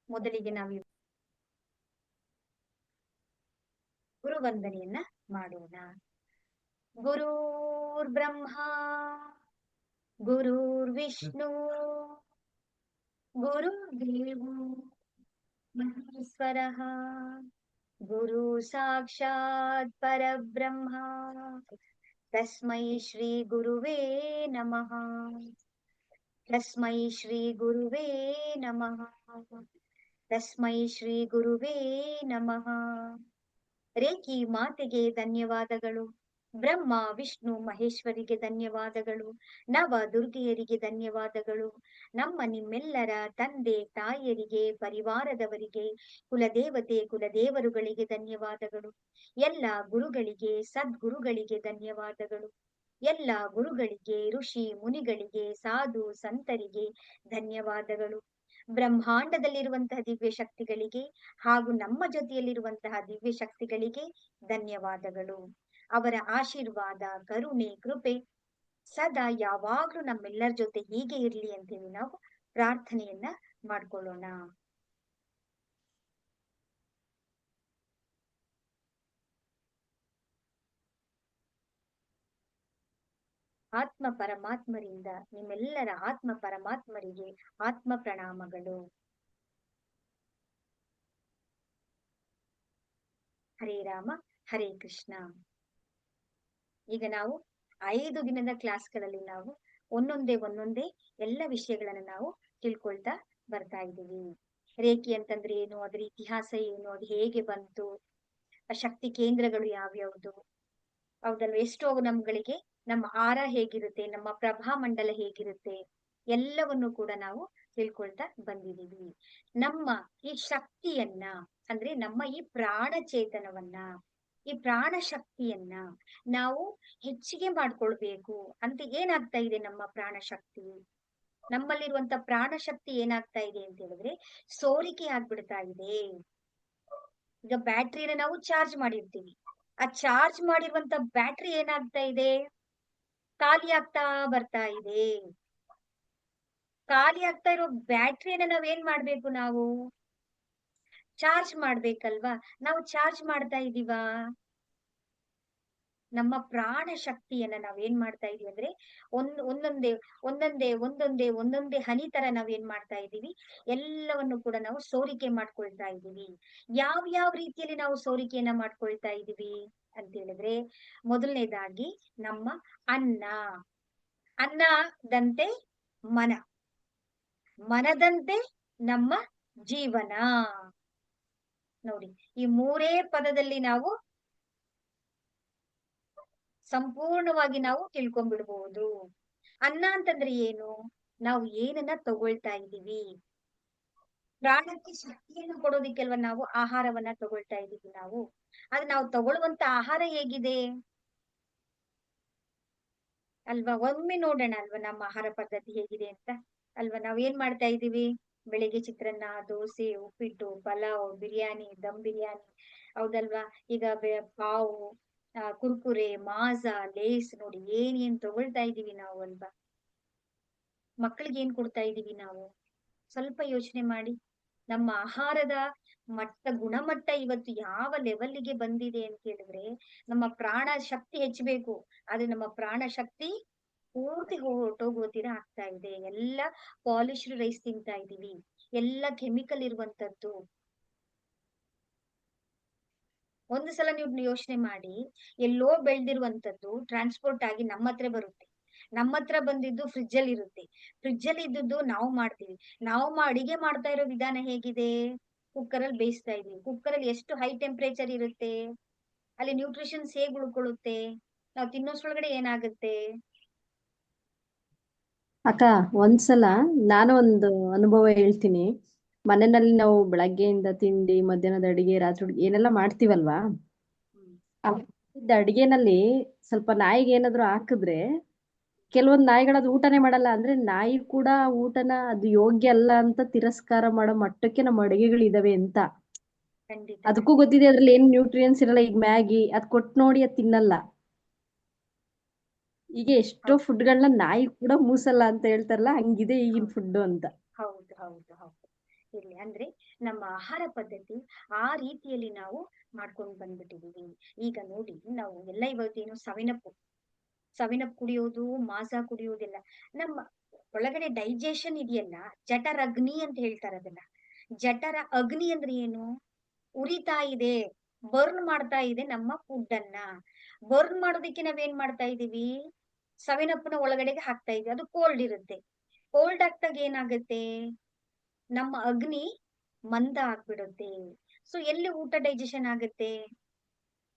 ಮೊದಲಿಗೆ ನಾವು ಗುರು ವಂದನೆಯನ್ನ ಮಾಡೋಣ. ಗುರುರ್ ಬ್ರಹ್ಮ ಗುರುರ್ ವಿಷ್ಣು ಗುರುರ್ದೇವೋ ಮಹೇಶ್ವರಃ ಗುರು ಸಾಕ್ಷಾತ್ ಪರಬ್ರಹ್ಮ ತಸ್ಮೈ ಶ್ರೀ ಗುರುವೇ ನಮಃ. ತಸ್ಮೈ ಶ್ರೀ ಗುರುವೇ ನಮಃ. ತಸ್ಮೈ ಶ್ರೀ ಗುರುವೇ ನಮಃ. ರೇಖಿ ಮಾತೆಗೆ ಧನ್ಯವಾದಗಳು. ಬ್ರಹ್ಮ ವಿಷ್ಣು ಮಹೇಶ್ವರಿಗೆ ಧನ್ಯವಾದಗಳು. ನವ ದುರ್ಗೆಯರಿಗೆ ಧನ್ಯವಾದಗಳು. ನಮ್ಮ ನಿಮ್ಮೆಲ್ಲರ ತಂದೆ ತಾಯಿಯರಿಗೆ, ಪರಿವಾರದವರಿಗೆ, ಕುಲದೇವತೆ ಕುಲದೇವರುಗಳಿಗೆ ಧನ್ಯವಾದಗಳು. ಎಲ್ಲ ಗುರುಗಳಿಗೆ, ಸದ್ಗುರುಗಳಿಗೆ ಧನ್ಯವಾದಗಳು. ಎಲ್ಲ ಗುರುಗಳಿಗೆ, ಋಷಿ ಮುನಿಗಳಿಗೆ, ಸಾಧು ಸಂತರಿಗೆ ಧನ್ಯವಾದಗಳು. ಬ್ರಹ್ಮಾಂಡದಲ್ಲಿರುವಂತಹ ದಿವ್ಯ ಶಕ್ತಿಗಳಿಗೆ ಹಾಗೂ ನಮ್ಮ ಜೊತೆಯಲ್ಲಿರುವಂತಹ ದಿವ್ಯ ಶಕ್ತಿಗಳಿಗೆ ಧನ್ಯವಾದಗಳು. ಅವರ ಆಶೀರ್ವಾದ, ಕರುಣೆ, ಕೃಪೆ ಸದಾ ಯಾವಾಗ್ಲೂ ನಮ್ಮೆಲ್ಲರ ಜೊತೆ ಹೀಗೆ ಇರ್ಲಿ ಅಂತೇಳಿ ನಾವು ಪ್ರಾರ್ಥನೆಯನ್ನ ಮಾಡ್ಕೊಳ್ಳೋಣ. ಆತ್ಮ ಪರಮಾತ್ಮರಿಂದ ನಿಮ್ಮೆಲ್ಲರ ಆತ್ಮ ಪರಮಾತ್ಮರಿಗೆ ಆತ್ಮ ಪ್ರಣಾಮಗಳು. ಹರೇ ರಾಮ ಹರೇ ಕೃಷ್ಣ. ಈಗ ನಾವು 5 ದಿನದ ಕ್ಲಾಸ್ಗಳಲ್ಲಿ ನಾವು ಒಂದೊಂದೇ ಎಲ್ಲ ವಿಷಯಗಳನ್ನ ನಾವು ತಿಳ್ಕೊಳ್ತಾ ಬರ್ತಾ ಇದ್ದೀವಿ. ರೇಖಿ ಅಂತಂದ್ರೆ ಏನು, ಅದರ ಇತಿಹಾಸ ಏನು, ಅದು ಹೇಗೆ ಬಂತು, ಶಕ್ತಿ ಕೇಂದ್ರಗಳು ಯಾವ್ಯಾವ್ದು, ಹೌದಲ್ವ, ಎಷ್ಟೋ ನಮ್ಗಳಿಗೆ ನಮ್ಮ ಆರ ಹೇಗಿರುತ್ತೆ, ನಮ್ಮ ಪ್ರಭಾ ಮಂಡಲ ಹೇಗಿರುತ್ತೆ, ಎಲ್ಲವನ್ನು ಕೂಡ ನಾವು ತಿಳ್ಕೊಳ್ತಾ ಬಂದಿದ್ದೀವಿ. ನಮ್ಮ ಈ ಶಕ್ತಿಯನ್ನ ಅಂದ್ರೆ ನಮ್ಮ ಈ ಪ್ರಾಣ ಚೇತನವನ್ನ, ಈ ಪ್ರಾಣ ಶಕ್ತಿಯನ್ನ ನಾವು ಹೆಚ್ಚಿಗೆ ಮಾಡ್ಕೊಳ್ಬೇಕು ಅಂತ ಏನಾಗ್ತಾ ಇದೆ, ನಮ್ಮ ಪ್ರಾಣ ಶಕ್ತಿ, ನಮ್ಮಲ್ಲಿರುವಂತ ಪ್ರಾಣ ಶಕ್ತಿ ಏನಾಗ್ತಾ ಇದೆ ಅಂತ ಹೇಳಿದ್ರೆ ಸೋರಿಕೆ ಆಗ್ಬಿಡ್ತಾ ಇದೆ. ಈಗ ಬ್ಯಾಟ್ರಿನ ನಾವು ಚಾರ್ಜ್ ಮಾಡಿರ್ತೀವಿ, ಆ ಚಾರ್ಜ್ ಮಾಡಿರುವಂತ ಬ್ಯಾಟ್ರಿ ಏನಾಗ್ತಾ ಇದೆ, ಖಾಲಿ ಆಗ್ತಾ ಬರ್ತಾ ಇದೆ. ಖಾಲಿ ಆಗ್ತಾ ಇರೋ ಬ್ಯಾಟ್ರಿಯನ್ನ ನಾವೇನ್ ಮಾಡ್ಬೇಕು, ನಾವು ಚಾರ್ಜ್ ಮಾಡ್ಬೇಕಲ್ವಾ. ನಾವು ಚಾರ್ಜ್ ಮಾಡ್ತಾ ಇದೀವಾ? ನಮ್ಮ ಪ್ರಾಣ ಶಕ್ತಿಯನ್ನ ನಾವೇನ್ ಮಾಡ್ತಾ ಇದೀವಿ ಅಂದ್ರೆ ಒಂದೊಂದೇ ಹನಿ ತರ ನಾವೇನ್ ಮಾಡ್ತಾ ಇದೀವಿ, ಎಲ್ಲವನ್ನು ಕೂಡ ನಾವು ಸೋರಿಕೆ ಮಾಡ್ಕೊಳ್ತಾ ಇದೀವಿ. ಯಾವ ರೀತಿಯಲ್ಲಿ ನಾವು ಸೋರಿಕೆಯನ್ನ ಮಾಡ್ಕೊಳ್ತಾ ಇದೀವಿ ಅಂತ ಹೇಳಿದ್ರೆ, ಮೊದಲನೇದಾಗಿ ನಮ್ಮ ಅನ್ನದಂತೆ ಮನ, ಮನದಂತೆ ನಮ್ಮ ಜೀವನ. ನೋಡಿ, ಈ 3 ಪದದಲ್ಲಿ ನಾವು ಸಂಪೂರ್ಣವಾಗಿ ನಾವು ತಿಳ್ಕೊಂಡ್ಬಿಡ್ಬಹುದು. ಅನ್ನ ಅಂತಂದ್ರೆ ಏನು, ನಾವು ಏನನ್ನ ತಗೊಳ್ತಾ ಇದೀವಿ, ಪ್ರಾಣಕ್ಕೆ ಶಕ್ತಿಯನ್ನು ಕೊಡೋದಿಕ್ಕೆಲ್ವ ನಾವು ಆಹಾರವನ್ನ ತಗೊಳ್ತಾ ಇದೀವಿ. ನಾವು ತಗೊಳ್ಳುವಂತ ಆಹಾರ ಹೇಗಿದೆ ಅಲ್ವಾ, ಒಮ್ಮೆ ನೋಡೋಣ ಅಲ್ವಾ ನಮ್ಮ ಆಹಾರ ಪದ್ಧತಿ ಹೇಗಿದೆ ಅಂತ ಅಲ್ವಾ. ನಾವ್ ಏನ್ ಮಾಡ್ತಾ ಇದೀವಿ, ಬೆಳಿಗ್ಗೆ ಚಿತ್ರಾನ್ನ, ದೋಸೆ, ಉಪ್ಪಿಟ್ಟು, ಪಲಾವ್, ಬಿರಿಯಾನಿ, ದಮ್ ಬಿರಿಯಾನಿ, ಹೌದಲ್ವಾ. ಈಗ ಪಾವು, ಕುರ್ಕುರೆ, ಮಾಜಾ, ಲೇಸ್, ನೋಡಿ ಏನ್ ತಗೊಳ್ತಾ ಇದೀವಿ ನಾವು ಅಲ್ವಾ. ಮಕ್ಕಳಿಗೆ ಏನ್ ಕೊಡ್ತಾ ಇದೀವಿ ನಾವು, ಸ್ವಲ್ಪ ಯೋಚನೆ ಮಾಡಿ. ನಮ್ಮ ಆಹಾರದ ಗುಣಮಟ್ಟ ಇವತ್ತು ಯಾವ ಲೆವೆಲ್ಗೆ ಬಂದಿದೆ ಅಂತ ಹೇಳಿದ್ರೆ, ನಮ್ಮ ಪ್ರಾಣ ಶಕ್ತಿ ಹೆಚ್ಚಬೇಕು, ಆದ್ರೆ ನಮ್ಮ ಪ್ರಾಣ ಶಕ್ತಿ ಪೂರ್ತಿ ಹೊರಟೋಗೋತೀರ ಆಗ್ತಾ ಇದೆ. ಎಲ್ಲ ಪಾಲಿಶ್ಡ್ ರೈಸ್ ತಿಂತಾ ಇದೀವಿ, ಎಲ್ಲ ಕೆಮಿಕಲ್ ಇರುವಂತದ್ದು. ಒಂದು ಸಲ ನೀವು ಯೋಚನೆ ಮಾಡಿ, ಎಲ್ಲೋ ಬೆಳೆದಿರುವಂತದ್ದು ಟ್ರಾನ್ಸ್ಪೋರ್ಟ್ ಆಗಿ ನಮ್ಮ ಹತ್ರ ಬರುತ್ತೆ, ನಮ್ಮ ಹತ್ರ ಬಂದಿದ್ದು ಫ್ರಿಡ್ಜ್ ಅಲ್ಲಿ ಇರುತ್ತೆ, ಫ್ರಿಡ್ಜ್ ಅಲ್ಲಿ ಇದ್ದದ್ದು ನಾವು ಮಾಡ್ತೀವಿ. ಅಡಿಗೆ ಮಾಡ್ತಾ ಇರೋ ವಿಧಾನ ಹೇಗಿದೆ, ಕುಕ್ಕರ್ ಅಲ್ಲಿ ಬೇಯಿಸ್ತಾ ಇದೀವಿ. ಕುಕ್ಕರ್ ಅಲ್ಲಿ ಎಷ್ಟು ಹೈ ಟೆಂಪರೇಚರ್ ಇರುತ್ತೆ, ಅಲ್ಲಿ ನ್ಯೂಟ್ರಿಷನ್ಸ್ ಹೇಗ್ ಉಳ್ಕೊಳ್ಳುತ್ತೆ, ನಾವು ತಿನ್ನೋಷ್ರೊಳಗಡೆ ಏನಾಗುತ್ತೆ. ಅಕ್ಕ, ಒಂದ್ಸಲ ನಾನು ಒಂದು ಅನುಭವ ಹೇಳ್ತೀನಿ. ಮನೆಯಲ್ಲಿ ನಾವು ಬೆಳಗ್ಗೆಯಿಂದ ತಿಂಡಿ, ಮಧ್ಯಾಹ್ನದ ಅಡಿಗೆ, ರಾತ್ರಿ ಏನೆಲ್ಲ ಮಾಡ್ತೀವಲ್ವಾ, ಅಡಿಗೆನಲ್ಲಿ ಸ್ವಲ್ಪ ನಾಯಿಗೆ ಏನಾದ್ರು ಹಾಕಿದ್ರೆ, ಕೆಲವೊಂದ್ ನಾಯಿಗಳದು ಊಟನೇ ಮಾಡಲ್ಲ. ಅಂದ್ರೆ ನಾಯಿ ಕೂಡ ಊಟನ ಅದು ಯೋಗ್ಯ ಅಲ್ಲ ಅಂತ ತಿರಸ್ಕಾರ ಮಾಡೋ ಮಟ್ಟಕ್ಕೆ ನಮ್ಮ ಅಡಿಗೆಗಳು ಇದಾವೆ ಅಂತ. ಅದಕ್ಕೂ ಗೊತ್ತಿದೆ ಅದ್ರಲ್ಲಿ ಏನ್ ನ್ಯೂಟ್ರಿಯನ್ಸ್ ಇರಲ್ಲ. ಈಗ ಮ್ಯಾಗಿ ಅದ್ ಕೊಟ್ಟು ನೋಡಿ ಅದ್ ತಿನ್ನಲ್ಲ. ಈಗ ಎಷ್ಟೋ ಫುಡ್ಗಳನ್ನ ನಾಯಿ ಕೂಡ ಮೂಸಲ್ಲ ಅಂತ ಹೇಳ್ತಾರಲ್ಲ, ಹಂಗಿದೆ ಈಗಿನ ಫುಡ್ ಅಂತ. ಹೌದು ಹೌದು ಹೌದು. ಇರ್ಲಿ. ಅಂದ್ರೆ ನಮ್ಮ ಆಹಾರ ಪದ್ಧತಿ ಆ ರೀತಿಯಲ್ಲಿ ನಾವು ಮಾಡ್ಕೊಂಡು ಬಂದ್ಬಿಟ್ಟಿದೀವಿ. ಈಗ ನೋಡಿ, ನಾವು ಎಲ್ಲ ಇವತ್ತೇನು ಸವಿನಪ್ ಕುಡಿಯೋದು, ಮಾಸ ಕುಡಿಯೋದಿಲ್ಲ. ನಮ್ಮ ಒಳಗಡೆ ಡೈಜೆಷನ್ ಇದೆಯಲ್ಲ, ಜಠರ ಅಗ್ನಿ ಅಂತ ಹೇಳ್ತಾರೆ ಅದನ್ನ. ಜಠರ ಅಗ್ನಿ ಅಂದ್ರೆ ಏನು? ಉರಿತಾ ಇದೆ, ಬರ್ನ್ ಮಾಡ್ತಾ ಇದೆ ನಮ್ಮ ಫುಡ್ ಅನ್ನ. ಬರ್ನ್ ಮಾಡೋದಕ್ಕೆ ನಾವೇನ್ ಮಾಡ್ತಾ ಇದೀವಿ? ಸವಿನಪ್ಪನ ಒಳಗಡೆಗೆ ಹಾಕ್ತಾ ಇದೀವಿ. ಅದು ಕೋಲ್ಡ್ ಇರುತ್ತೆ. ಕೋಲ್ಡ್ ಆಗ್ತಾಗ ಏನಾಗುತ್ತೆ? ನಮ್ಮ ಅಗ್ನಿ ಮಂದ ಆಗ್ಬಿಡುತ್ತೆ. ಸೊ ಎಲ್ಲಿ ಊಟ ಡೈಜೆಷನ್ ಆಗುತ್ತೆ?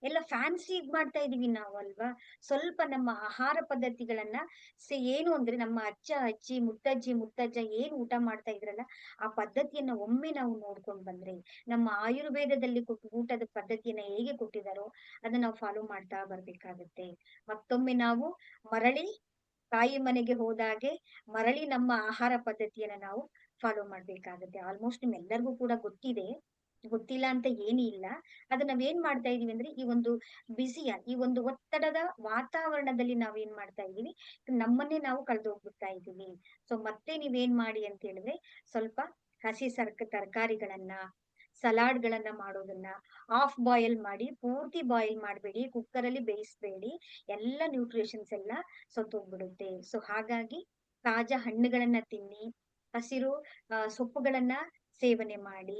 ಎಲ್ಲ ಫ್ಯಾನ್ಸಿ ಇದ್ ಮಾಡ್ತಾ ಇದೀವಿ ನಾವು, ಅಲ್ವಾ? ಸ್ವಲ್ಪ ನಮ್ಮ ಆಹಾರ ಪದ್ಧತಿಗಳನ್ನ ಏನು ಅಂದ್ರೆ, ನಮ್ಮ ಅಜ್ಜ ಅಜ್ಜಿ ಮುತ್ತಜ್ಜ ಏನ್ ಊಟ ಮಾಡ್ತಾ ಇದ್ರಲ್ಲ, ಆ ಪದ್ಧತಿಯನ್ನ ಒಮ್ಮೆ ನಾವು ನೋಡ್ಕೊಂಡ್ ಬಂದ್ರೆ, ನಮ್ಮ ಆಯುರ್ವೇದದಲ್ಲಿ ಊಟದ ಪದ್ಧತಿಯನ್ನ ಹೇಗೆ ಕೊಟ್ಟಿದಾರೋ ಅದನ್ನ ನಾವು ಫಾಲೋ ಮಾಡ್ತಾ ಬರ್ಬೇಕಾಗತ್ತೆ. ಮತ್ತೊಮ್ಮೆ ನಾವು ಮರಳಿ ತಾಯಿ ಮನೆಗೆ ಹೋದಾಗೆ ಮರಳಿ ನಮ್ಮ ಆಹಾರ ಪದ್ಧತಿಯನ್ನ ನಾವು ಫಾಲೋ ಮಾಡ್ಬೇಕಾಗತ್ತೆ. ಆಲ್ಮೋಸ್ಟ್ ನಿಮ್ಮೆಲ್ಲರಿಗೂ ಕೂಡ ಗೊತ್ತಿದೆ, ಗೊತ್ತಿಲ್ಲ ಅಂತ ಏನೂ ಇಲ್ಲ. ಅದು ನಾವೇನ್ ಮಾಡ್ತಾ ಇದೀವಿ ಅಂದ್ರೆ, ಈ ಒಂದು ಈ ಒಂದು ಒತ್ತಡದ ವಾತಾವರಣದಲ್ಲಿ ನಾವೇನ್ ಮಾಡ್ತಾ ಇದೀವಿ, ನಮ್ಮನ್ನೇ ನಾವು ಕಳೆದೋಗ್ಬಿಡ್ತಾ ಇದೀವಿ. ಸೊ ಮತ್ತೆ ನೀವೇನ್ ಮಾಡಿ ಅಂತ ಹೇಳಿದ್ರೆ, ಸ್ವಲ್ಪ ಹಸಿ ತರಕಾರಿಗಳನ್ನ, ಸಲಾಡ್ ಗಳನ್ನ ಮಾಡೋದನ್ನ ಆಫ್ ಬಾಯ್ಲ್ ಮಾಡಿ, ಪೂರ್ತಿ ಬಾಯ್ಲ್ ಮಾಡಬೇಡಿ, ಕುಕ್ಕರ್ ಅಲ್ಲಿ ಬೇಯಿಸ್ಬೇಡಿ. ಎಲ್ಲ ನ್ಯೂಟ್ರಿಷನ್ಸ್ ಎಲ್ಲ ಸತ್ತೋಗ್ಬಿಡುತ್ತೆ. ಸೊ ಹಾಗಾಗಿ ತಾಜಾ ಹಣ್ಣುಗಳನ್ನ ತಿನ್ನಿ, ಹಸಿರು ಸೊಪ್ಪುಗಳನ್ನ ಸೇವನೆ ಮಾಡಿ.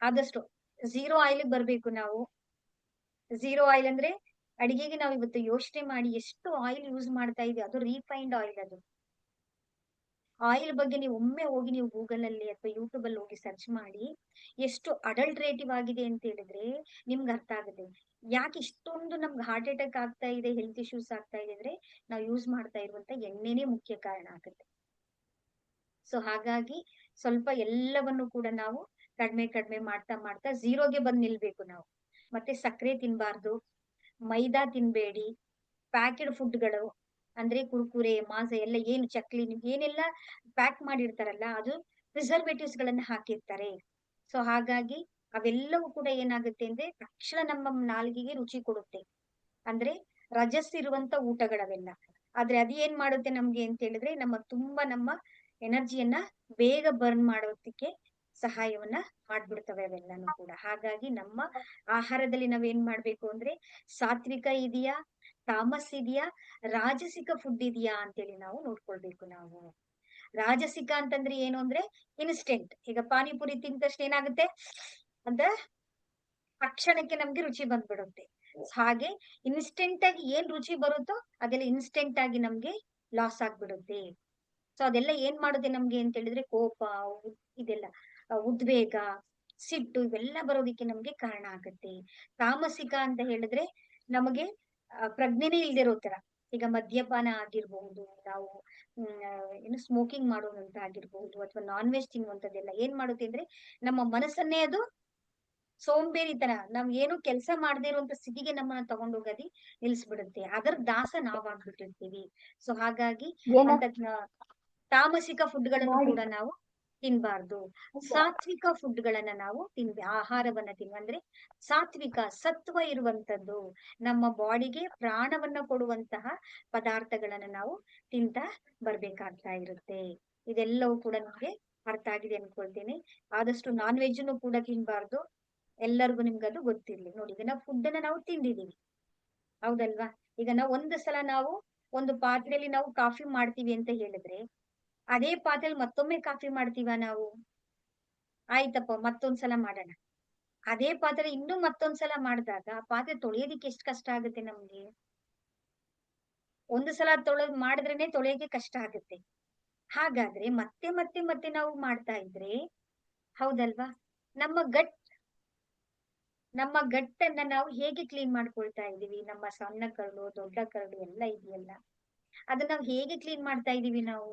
ಆದಷ್ಟು ಝೀರೋ ಆಯಿಲ್ ಬರ್ಬೇಕು ನಾವು. ಝೀರೋ ಆಯಿಲ್ ಅಂದ್ರೆ, ಅಡಿಗೆಗೆ ನಾವು ಇವತ್ತು ಯೋಚನೆ ಮಾಡಿ ಎಷ್ಟು ಆಯಿಲ್ ಯೂಸ್ ಮಾಡ್ತಾ ಇದೀವಿ. ಅದು ರೀಫೈನ್ಡ್ ಆಯಿಲ್. ಅದು ಆಯಿಲ್ ಬಗ್ಗೆ ನೀವು ಒಮ್ಮೆ ಹೋಗಿ ನೀವು ಗೂಗಲ್ ಅಲ್ಲಿ ಅಥವಾ ಯೂಟ್ಯೂಬ್ ಅಲ್ಲಿ ಹೋಗಿ ಸರ್ಚ್ ಮಾಡಿ, ಎಷ್ಟು ಅಡಲ್ಟ್ರೇಟಿವ್ ಆಗಿದೆ ಅಂತ ಹೇಳಿದ್ರೆ ನಿಮ್ಗೆ ಅರ್ಥ ಆಗುತ್ತೆ. ಯಾಕೆ ಇಷ್ಟೊಂದು ನಮ್ಗೆ ಹಾರ್ಟ್ ಅಟ್ಯಾಕ್ ಆಗ್ತಾ ಇದೆ, ಹೆಲ್ತ್ ಇಶ್ಯೂಸ್ ಆಗ್ತಾ ಇದೆ ಅಂದ್ರೆ, ನಾವು ಯೂಸ್ ಮಾಡ್ತಾ ಇರುವಂತ ಎಣ್ಣೆನೇ ಮುಖ್ಯ ಕಾರಣ ಆಗುತ್ತೆ. ಸೊ ಹಾಗಾಗಿ ಸ್ವಲ್ಪ ಎಲ್ಲವನ್ನು ಕೂಡ ನಾವು ಕಡಿಮೆ ಮಾಡ್ತಾ ಮಾಡ್ತಾ ಝೀರೋಗೆ ಬಂದ್ ನಿಲ್ಬೇಕು ನಾವು. ಮತ್ತೆ ಸಕ್ಕರೆ ತಿನ್ಬಾರ್ದು, ಮೈದಾ ತಿನ್ಬೇಡಿ, ಪ್ಯಾಕೆಡ್ ಫುಡ್ಗಳು ಅಂದ್ರೆ ಕುರ್ಕುರೆ, ಮಾಸ ಎಲ್ಲ ಏನು ಚಕ್ಲಿ ಏನೆಲ್ಲ ಪ್ಯಾಕ್ ಮಾಡಿರ್ತಾರಲ್ಲ, ಅದು ಪ್ರಿಸರ್ವೇಟಿವ್ಸ್ ಗಳನ್ನ ಹಾಕಿರ್ತಾರೆ. ಸೊ ಹಾಗಾಗಿ ಅವೆಲ್ಲವೂ ಕೂಡ ಏನಾಗುತ್ತೆ ಅಂದ್ರೆ, ತಕ್ಷಣ ನಮ್ಮ ನಾಲಿಗೆಗೆ ರುಚಿ ಕೊಡುತ್ತೆ. ಅಂದ್ರೆ ರಜಸ್ ಇರುವಂತ ಊಟಗಳವೆಲ್ಲ. ಆದ್ರೆ ಅದು ಏನ್ ಮಾಡುತ್ತೆ ನಮ್ಗೆ ಅಂತ ಹೇಳಿದ್ರೆ, ನಮ್ಮ ಎನರ್ಜಿಯನ್ನ ಬೇಗ ಬರ್ನ್ ಮಾಡೋದಕ್ಕೆ ಸಹಾಯವನ್ನ ಮಾಡ್ಬಿಡ್ತವೆ ಅವೆಲ್ಲಾನು ಕೂಡ. ಹಾಗಾಗಿ ನಮ್ಮ ಆಹಾರದಲ್ಲಿ ನಾವೇನ್ ಮಾಡ್ಬೇಕು ಅಂದ್ರೆ, ಸಾತ್ವಿಕ ಇದೆಯಾ, ತಾಮಸ್ ಇದೆಯಾ, ರಾಜಸಿಕ ಫುಡ್ ಇದೆಯಾ ಅಂತೇಳಿ ನಾವು ನೋಡ್ಕೊಳ್ಬೇಕು ನಾವು. ರಾಜಸಿಕ ಅಂತಂದ್ರೆ ಏನು ಅಂದ್ರೆ, ಇನ್ಸ್ಟೆಂಟ್. ಈಗ ಪಾನಿಪುರಿ ತಿಂದ ತಕ್ಷಣ ಏನಾಗುತ್ತೆ ಅಂತ ತಕ್ಷಣಕ್ಕೆ ನಮ್ಗೆ ರುಚಿ ಬಂದ್ಬಿಡುತ್ತೆ. ಹಾಗೆ ಇನ್ಸ್ಟೆಂಟ್ ಆಗಿ ಏನ್ ರುಚಿ ಬರುತ್ತೋ ಅದೆಲ್ಲ ಇನ್ಸ್ಟೆಂಟ್ ಆಗಿ ನಮ್ಗೆ ಲಾಸ್ ಆಗ್ಬಿಡುತ್ತೆ. ಸೊ ಅದೆಲ್ಲ ಏನ್ ಮಾಡುತ್ತೆ ನಮ್ಗೆ ಅಂತ ಹೇಳಿದ್ರೆ, ಕೋಪ, ಇದೆಲ್ಲ ಉದ್ವೇಗ, ಸಿಟ್ಟು ಇವೆಲ್ಲ ಬರೋದಿಕ್ಕೆ ನಮ್ಗೆ ಕಾರಣ ಆಗುತ್ತೆ. ತಾಮಸಿಕ ಅಂತ ಹೇಳಿದ್ರೆ, ನಮಗೆ ಪ್ರಜ್ಞೆನೇ ಇಲ್ದಿರೋ ತರ. ಈಗ ಮದ್ಯಪಾನ ಆಗಿರ್ಬಹುದು, ನಾವು ಏನು ಸ್ಮೋಕಿಂಗ್ ಮಾಡೋದಂತ ಆಗಿರ್ಬಹುದು, ಅಥವಾ ನಾನ್ ವೆಜ್ ತಿನ್ನುವಂಥದ್ದೆಲ್ಲ ಏನ್ ಮಾಡುತ್ತೆ ಅಂದ್ರೆ, ನಮ್ಮ ಮನಸ್ಸನ್ನೇ ಅದು ಸೋಂಬೇರಿತನ, ನಾವ್ ಏನು ಕೆಲಸ ಮಾಡದೇ ಇರುವಂತ ಸ್ಥಿತಿಗೆ ನಮ್ಮನ್ನ ತಗೊಂಡೋಗದಿ ನಿಲ್ಸ್ಬಿಡುತ್ತೆ. ಅದರ ದಾಸ ನಾವಾಗ್ಬಿಟ್ಟಿರ್ತೀವಿ. ಸೊ ಹಾಗಾಗಿ ಏನ ಅಂತ ತಾಮಸಿಕ ಫುಡ್ಗಳನ್ನು ಮಾಡಿ ಕೂಡ ನಾವು ತಿನ್ಬಾರ್ದು. ಸಾತ್ವಿಕ ಫುಡ್ಗಳನ್ನ ನಾವು ಆಹಾರವನ್ನ ಅಂದ್ರೆ ಸಾತ್ವಿಕ ಸತ್ವ ಇರುವಂತದ್ದು, ನಮ್ಮ ಬಾಡಿಗೆ ಪ್ರಾಣವನ್ನ ಕೊಡುವಂತಹ ಪದಾರ್ಥಗಳನ್ನ ನಾವು ತಿಂತ ಬರ್ಬೇಕಾಗ್ತಾ ಇರುತ್ತೆ. ಇದೆಲ್ಲವೂ ಕೂಡ ನಮ್ಗೆ ಅರ್ಥ ಆಗಿದೆ ಅನ್ಕೊಳ್ತೇನೆ. ಆದಷ್ಟು ನಾನ್ ವೆಜ್ನು ಕೂಡ ತಿನ್ಬಾರ್ದು. ಎಲ್ಲರಿಗೂ ನಿಮ್ಗದು ಗೊತ್ತಿರ್ಲಿ. ನೋಡಿ, ಈಗ ನಾವು ಫುಡ್ ಅನ್ನ ನಾವು ತಿಂದಿದೀವಿ, ಹೌದಲ್ವಾ? ಈಗ ನಾವು ನಾವು ಒಂದು ಪಾತ್ರೆಯಲ್ಲಿ ನಾವು ಕಾಫಿ ಮಾಡ್ತೀವಿ ಅಂತ ಹೇಳಿದ್ರೆ, ಅದೇ ಪಾತ್ರೆಯಲ್ಲಿ ಮತ್ತೊಮ್ಮೆ ಕಾಫಿ ಮಾಡ್ತೀವ ನಾವು? ಆಯ್ತಪ್ಪ, ಮತ್ತೊಂದ್ಸಲ ಮಾಡೋಣ. ಅದೇ ಪಾತ್ರೆ ಇನ್ನೂ ಮತ್ತೊಂದ್ಸಲ ಮಾಡಿದಾಗ ಆ ಪಾತ್ರೆ ತೊಳೆಯೋದಿಕ್ಕೆ ಎಷ್ಟು ಕಷ್ಟ ಆಗುತ್ತೆ ನಮ್ಗೆ. ಒಂದು ಸಲ ಮಾಡಿದ್ರೇನೆ ತೊಳೆಯೋಕೆ ಕಷ್ಟ ಆಗುತ್ತೆ. ಹಾಗಾದ್ರೆ ಮತ್ತೆ ಮತ್ತೆ ಮತ್ತೆ ನಾವು ಮಾಡ್ತಾ ಇದ್ರೆ, ಹೌದಲ್ವಾ, ನಮ್ಮ ಗಟ್ಟನ್ನ ನಾವು ಹೇಗೆ ಕ್ಲೀನ್ ಮಾಡ್ಕೊಳ್ತಾ ಇದೀವಿ? ನಮ್ಮ ಸಣ್ಣ ಕರಳು, ದೊಡ್ಡ ಕರಳು ಎಲ್ಲ ಇದೆಯಲ್ಲ, ಅದನ್ನ ನಾವು ಹೇಗೆ ಕ್ಲೀನ್ ಮಾಡ್ತಾ ಇದೀವಿ ನಾವು?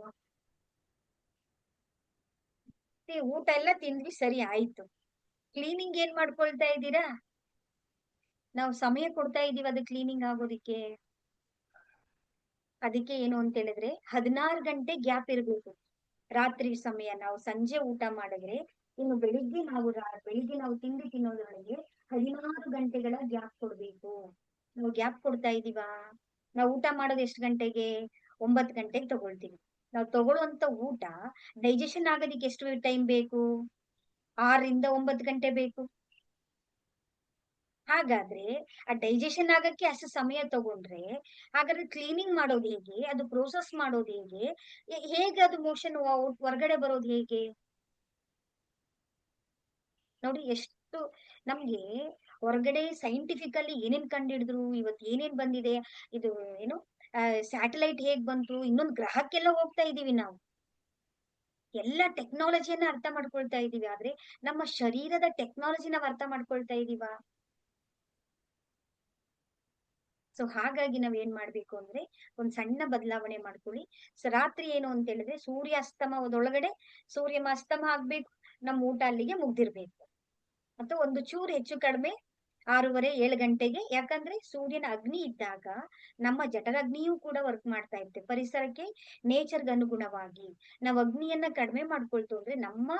ಊಟ ಎಲ್ಲ ತಿಂದ್ವಿ, ಸರಿ ಆಯ್ತು. ಕ್ಲೀನಿಂಗ್ ಏನ್ ಮಾಡ್ಕೊಳ್ತಾ ಇದ್ದೀರಾ? ನಾವು ಸಮಯ ಕೊಡ್ತಾ ಇದೀವಿ ಅದು ಕ್ಲೀನಿಂಗ್ ಆಗೋದಿಕ್ಕೆ? ಅದಕ್ಕೆ ಏನು ಅಂತ ಹೇಳಿದ್ರೆ, 16 ಗಂಟೆ ಗ್ಯಾಪ್ ಇರಬೇಕು. ರಾತ್ರಿ ಸಮಯ ನಾವು ಸಂಜೆ ಊಟ ಮಾಡಿದ್ರೆ, ಇನ್ನು ಬೆಳಿಗ್ಗೆ ನಾವು ತಿಂಡಿ ತಿನ್ನೋದ್ರೊಳಗೆ 16 ಗಂಟೆಗಳ ಗ್ಯಾಪ್ ಕೊಡ್ಬೇಕು. ನಾವು ಗ್ಯಾಪ್ ಕೊಡ್ತಾ ಇದೀವಾ? ನಾವು ಊಟ ಮಾಡೋದು ಎಷ್ಟು ಗಂಟೆಗೆ? 9 ಗಂಟೆಗೆ ತಗೊಳ್ತೀವಿ. ನಾವು ತಗೊಳ್ಳುವಂತ ಊಟ ಡೈಜೆಷನ್ ಆಗೋದಿಕ್ಕೆ ಎಷ್ಟು ಟೈಮ್ ಬೇಕು? 6 ರಿಂದ 9 ಗಂಟೆ ಬೇಕು. ಹಾಗಾದ್ರೆ ಆ ಡೈಜೆಷನ್ ಆಗಕ್ಕೆ ಅಷ್ಟು ಸಮಯ ತಗೊಂಡ್ರೆ, ಹಾಗಾದ್ರೆ ಕ್ಲೀನಿಂಗ್ ಮಾಡೋದು ಹೇಗೆ? ಅದು ಪ್ರೋಸೆಸ್ ಮಾಡೋದು ಹೇಗೆ? ಹೇಗೆ ಅದು ಮೋಷನ್ ಹೊರಗಡೆ ಬರೋದು ಹೇಗೆ? ನೋಡಿ ಎಷ್ಟು ನಮ್ಗೆ ಹೊರಗಡೆ ಸೈಂಟಿಫಿಕಲಿ ಏನೇನ್ ಕಂಡಿಡಿದ್ರು, ಇವತ್ತು ಏನೇನ್ ಬಂದಿದೆ, ಇದು ಏನು ಸ್ಯಾಟಲೈಟ್ ಹೇಗ್ ಬಂತು, ಇನ್ನೊಂದು ಗ್ರಹಕ್ಕೆಲ್ಲ ಹೋಗ್ತಾ ಇದೀವಿ ನಾವು, ಎಲ್ಲ ಟೆಕ್ನಾಲಜಿಯನ್ನ ಅರ್ಥ ಮಾಡ್ಕೊಳ್ತಾ ಇದೀವಿ. ಆದ್ರೆ ನಮ್ಮ ಶರೀರದ ಟೆಕ್ನಾಲಜಿ ನಾವು ಅರ್ಥ ಮಾಡ್ಕೊಳ್ತಾ ಇದೀವಾ? ಸೊ ಹಾಗಾಗಿ ನಾವ್ ಏನ್ ಮಾಡ್ಬೇಕು ಅಂದ್ರೆ ಒಂದ್ ಸಣ್ಣ ಬದಲಾವಣೆ ಮಾಡ್ಕೊಳ್ಳಿ. ರಾತ್ರಿ ಏನು ಅಂತ ಹೇಳಿದ್ರೆ ಸೂರ್ಯಾಸ್ತಮದೊಳಗಡೆ ಸೂರ್ಯ ಅಸ್ತಮ ಆಗ್ಬೇಕು, ನಮ್ಮ ಊಟ ಅಲ್ಲಿಗೆ ಮುಗ್ದಿರ್ಬೇಕು. ಅಥವಾ ಒಂದು ಚೂರು ಹೆಚ್ಚು ಕಡಿಮೆ 6:30 7 ಗಂಟೆಗೆ. ಯಾಕಂದ್ರೆ ಸೂರ್ಯನ ಅಗ್ನಿ ಇದ್ದಾಗ ನಮ್ಮ ಜಠರಾಗ್ನಿಯೂ ಕೂಡ ವರ್ಕ್ ಮಾಡ್ತಾ ಇರುತ್ತೆ. ಪರಿಸರಕ್ಕೆ ನೇಚರ್ಗೆ ಅನುಗುಣವಾಗಿ ನಾವು ಅಗ್ನಿಯನ್ನ ಕಡಿಮೆ ಮಾಡ್ಕೊಳ್ತು ಅಂದ್ರೆ ನಮ್ಮ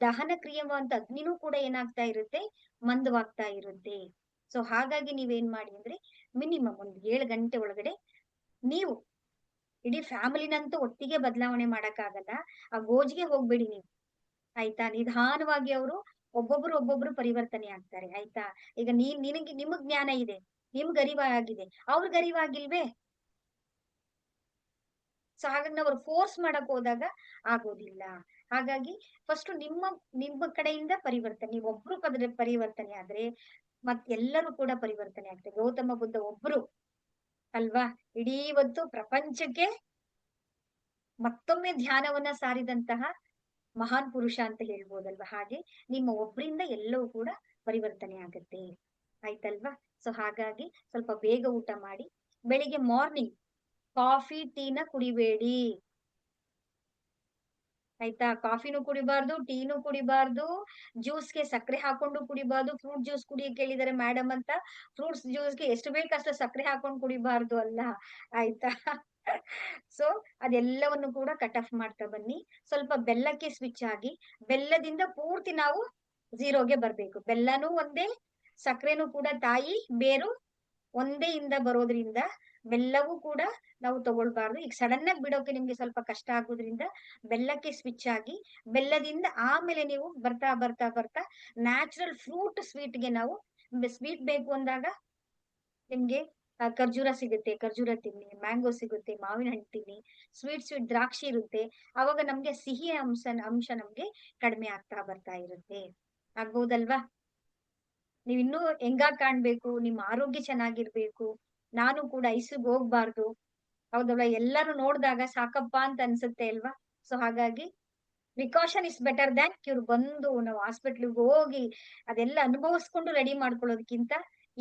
ದಹನ ಕ್ರಿಯೆವಂತ ಅಗ್ನಿನೂ ಕೂಡ ಏನಾಗ್ತಾ ಇರುತ್ತೆ, ಮಂದವಾಗ್ತಾ ಇರುತ್ತೆ. ಸೊ ಹಾಗಾಗಿ ನೀವೇನ್ ಮಾಡಿ ಅಂದ್ರೆ ಮಿನಿಮಮ್ ಒಂದು 7 ಗಂಟೆ ಒಳಗಡೆ ನೀವು ಇಡೀ ಫ್ಯಾಮಿಲಿನಂತೂ ಒಟ್ಟಿಗೆ ಬದಲಾವಣೆ ಮಾಡಕ್ಕಾಗಲ್ಲ. ಆ ಗೋಜಿಗೆ ಹೋಗ್ಬೇಡಿ ನೀವು, ಆಯ್ತಾ? ನಿಧಾನವಾಗಿ ಅವರು ಒಬ್ಬೊಬ್ರು ಪರಿವರ್ತನೆ ಆಗ್ತಾರೆ, ಆಯ್ತಾ? ಈಗ ನಿಮಗ್ ಜ್ಞಾನ ಇದೆ, ನಿಮ್ಗ್ ಅರಿವಾಗಿದೆ, ಅವ್ರಿಗೆ ಅರಿವಾಗಿಲ್ವೇ? ಸೊ ಹಾಗಾಗಿ ನಾವು ಫೋರ್ಸ್ ಮಾಡಕ್ ಹೋದಾಗ ಆಗೋದಿಲ್ಲ. ಹಾಗಾಗಿ ಫಸ್ಟ್ ನಿಮ್ಮ ಕಡೆಯಿಂದ ಪರಿವರ್ತನೆ, ನೀವು ಒಬ್ರು ಪರಿವರ್ತನೆ ಆದ್ರೆ ಎಲ್ಲರೂ ಕೂಡ ಪರಿವರ್ತನೆ ಆಗ್ತಾರೆ. ಗೌತಮ ಬುದ್ಧ ಒಬ್ರು ಅಲ್ವಾ ಇಡೀ ಇವತ್ತು ಪ್ರಪಂಚಕ್ಕೆ ಮತ್ತೊಮ್ಮೆ ಧ್ಯಾನವನ್ನ ಸಾರಿದಂತಹ ಮಹಾನ್ ಪುರುಷ ಅಂತ ಹೇಳ್ಬೋದಲ್ವಾ? ಹಾಗೆ ನಿಮ್ಮ ಒಬ್ರಿಂದ ಎಲ್ಲವೂ ಕೂಡ ಪರಿವರ್ತನೆ ಆಗುತ್ತೆ, ಆಯ್ತಲ್ವಾ? ಸೊ ಹಾಗಾಗಿ ಸ್ವಲ್ಪ ಬೇಗ ಊಟ ಮಾಡಿ. ಬೆಳಿಗ್ಗೆ ಮಾರ್ನಿಂಗ್ ಕಾಫಿ ಟೀನ ಕುಡಿಬೇಡಿ, ಆಯ್ತಾ? ಕಾಫಿನೂ ಕುಡಿಬಾರ್ದು, ಟೀನು ಕುಡಿಬಾರ್ದು, ಜ್ಯೂಸ್ಗೆ ಸಕ್ಕರೆ ಹಾಕೊಂಡು ಕುಡಿಬಾರ್ದು. ಫ್ರೂಟ್ ಜ್ಯೂಸ್ ಕುಡಿಯಕ್ಕೆ ಹೇಳಿದಾರೆ ಮೇಡಮ್ ಅಂತ ಫ್ರೂಟ್ಸ್ ಜ್ಯೂಸ್ಗೆ ಎಷ್ಟು ಬೇಕಷ್ಟು ಸಕ್ಕರೆ ಹಾಕೊಂಡು ಕುಡಿಬಾರ್ದು ಅಲ್ಲ, ಆಯ್ತಾ? ಸೊ ಅದೆಲ್ಲವನ್ನು ಕೂಡ ಕಟ್ ಆಫ್ ಮಾಡ್ತಾ ಬನ್ನಿ. ಸ್ವಲ್ಪ ಬೆಲ್ಲಕ್ಕೆ ಸ್ವಿಚ್ ಆಗಿ, ಬೆಲ್ಲದಿಂದ ಪೂರ್ತಿ ನಾವು ಝೀರೋಗೆ ಬರ್ಬೇಕು. ಬೆಲ್ಲನೂ ಒಂದೇ, ಸಕ್ಕರೆನೂ ಕೂಡ ತಾಯಿ ಬೇರು ಒಂದೇ ಇಂದ ಬರೋದ್ರಿಂದ ಬೆಲ್ಲವೂ ಕೂಡ ನಾವು ತಗೊಳ್ಬಾರ್ದು. ಈಗ ಸಡನ್ ಆಗಿ ಬಿಡೋಕೆ ನಿಮ್ಗೆ ಸ್ವಲ್ಪ ಕಷ್ಟ ಆಗೋದ್ರಿಂದ ಬೆಲ್ಲಕ್ಕೆ ಸ್ವಿಚ್ ಆಗಿ, ಬೆಲ್ಲದಿಂದ ಆಮೇಲೆ ನೀವು ಬರ್ತಾ ಬರ್ತಾ ಬರ್ತಾ ನ್ಯಾಚುರಲ್ ಫ್ರೂಟ್ ಸ್ವೀಟ್ಗೆ ನಾವು ಸ್ವೀಟ್ ಬೇಕು ಅಂದಾಗ ನಿಮ್ಗೆ ಖರ್ಜೂರ ಸಿಗುತ್ತೆ, ಖರ್ಜೂರ ತಿನ್ನಿ. ಮ್ಯಾಂಗೋ ಸಿಗುತ್ತೆ, ಮಾವಿನ ಹಣ್ಣು ತಿನ್ನಿ. ಸ್ವೀಟ್ ದ್ರಾಕ್ಷಿ ಇರುತ್ತೆ, ಅವಾಗ ನಮ್ಗೆ ಸಿಹಿ ಅಂಶ ನಮ್ಗೆ ಕಡಿಮೆ ಆಗ್ತಾ ಬರ್ತಾ ಇರುತ್ತೆ. ಆಗ್ಬೋದಲ್ವಾ? ನೀವ್ ಇನ್ನೂ ಹೆಂಗಾಗ್ ಕಾಣ್ಬೇಕು, ನಿಮ್ಮ ಆರೋಗ್ಯ ಚೆನ್ನಾಗಿರ್ಬೇಕು. ನಾನು ಕೂಡ ಐಸಿಗೆ ಹೋಗ್ಬಾರ್ದು, ಹೌದಲ್ವಾ? ಎಲ್ಲರೂ ನೋಡ್ದಾಗ ಸಾಕಪ್ಪ ಅಂತ ಅನ್ಸುತ್ತೆ ಅಲ್ವಾ? ಸೊ ಹಾಗಾಗಿ precaution is better than cure. ಬಂದು ನಾವು ಹಾಸ್ಪಿಟ್ಲಿಗೆ ಹೋಗಿ ಅದೆಲ್ಲ ಅನುಭವಿಸ್ಕೊಂಡು ರೆಡಿ ಮಾಡ್ಕೊಳ್ಳೋದಕ್ಕಿಂತ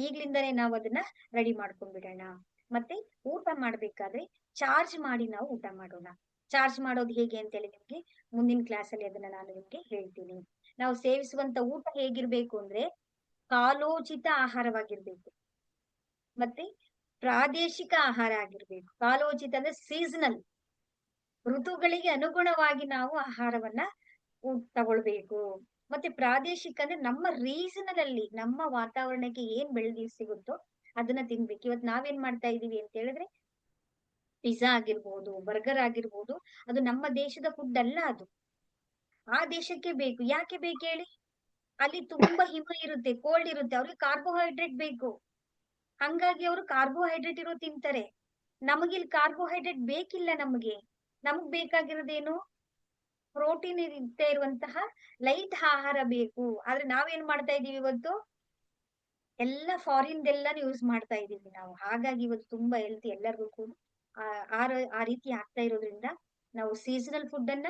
ಈಗ್ಲಿಂದಾನೇ ನಾವು ಅದನ್ನ ರೆಡಿ ಮಾಡ್ಕೊಂಡ್ಬಿಡೋಣ. ಮತ್ತೆ ಊಟ ಮಾಡ್ಬೇಕಾದ್ರೆ ಚಾರ್ಜ್ ಮಾಡಿ ನಾವು ಊಟ ಮಾಡೋಣ. ಚಾರ್ಜ್ ಮಾಡೋದು ಹೇಗೆ ಅಂತೇಳಿ ನಿಮ್ಗೆ ಮುಂದಿನ ಕ್ಲಾಸ್ ಅಲ್ಲಿ ಅದನ್ನ ನಾನು ನಿಮ್ಗೆ ಹೇಳ್ತೀನಿ. ನಾವು ಸೇವಿಸುವಂತ ಊಟ ಹೇಗಿರ್ಬೇಕು ಅಂದ್ರೆ ಕಾಲೋಚಿತ ಆಹಾರವಾಗಿರ್ಬೇಕು, ಮತ್ತೆ ಪ್ರಾದೇಶಿಕ ಆಹಾರ ಆಗಿರ್ಬೇಕು. ಕಾಲೋಚಿತ ಅಂದ್ರೆ ಸೀಸನಲ್, ಋತುಗಳಿಗೆ ಅನುಗುಣವಾಗಿ ನಾವು ಆಹಾರವನ್ನ ತಗೊಳ್ಬೇಕು. ಮತ್ತೆ ಪ್ರಾದೇಶಿಕ ಅಂದ್ರೆ ನಮ್ಮ ರೀಸನಲ್ ಅಲ್ಲಿ ನಮ್ಮ ವಾತಾವರಣಕ್ಕೆ ಏನ್ ಬೆಳೆದಿ ಸಿಗುತ್ತೋ ಅದನ್ನ ತಿನ್ಬೇಕು. ಇವತ್ ನಾವೇನ್ ಮಾಡ್ತಾ ಇದೀವಿ ಅಂತ ಹೇಳಿದ್ರೆ ಪಿಜ್ಜಾ ಆಗಿರ್ಬೋದು, ಬರ್ಗರ್ ಆಗಿರ್ಬೋದು, ಅದು ನಮ್ಮ ದೇಶದ ಫುಡ್ ಅಲ್ಲ. ಅದು ಆ ದೇಶಕ್ಕೆ ಬೇಕು. ಯಾಕೆ ಬೇಕು ಹೇಳಿ? ಅಲ್ಲಿ ತುಂಬಾ ಹಿಮ ಇರುತ್ತೆ, ಕೋಲ್ಡ್ ಇರುತ್ತೆ, ಅವ್ರಿಗೆ ಕಾರ್ಬೋಹೈಡ್ರೇಟ್ ಬೇಕು. ಹಂಗಾಗಿ ಅವರು ಕಾರ್ಬೋಹೈಡ್ರೇಟ್ ಇರೋ ತಿಂತಾರೆ. ನಮಗಿಲ್ಲಿ ಕಾರ್ಬೋಹೈಡ್ರೇಟ್ ಬೇಕಿಲ್ಲ. ನಮಗ್ ಬೇಕಾಗಿರೋದೇನು? ಪ್ರೋಟೀನ್ ಇರುತ್ತೆ ಇರುವಂತಹ ಲೈಟ್ ಆಹಾರ ಬೇಕು. ಆದ್ರೆ ನಾವೇನ್ ಮಾಡ್ತಾ ಇದೀವಿ ಇವತ್ತು? ಎಲ್ಲ ಫಾರಿನ್ ಎಲ್ಲಾನು ಯೂಸ್ ಮಾಡ್ತಾ ಇದೀವಿ ನಾವು. ಹಾಗಾಗಿ ಇವತ್ತು ತುಂಬಾ ಹೆಲ್ತ್ ಎಲ್ಲರಿಗೂ ಕೂಡ ಆ ರೀತಿ ಆಗ್ತಾ ಇರೋದ್ರಿಂದ ನಾವು ಸೀಸನಲ್ ಫುಡ್ ಅನ್ನ,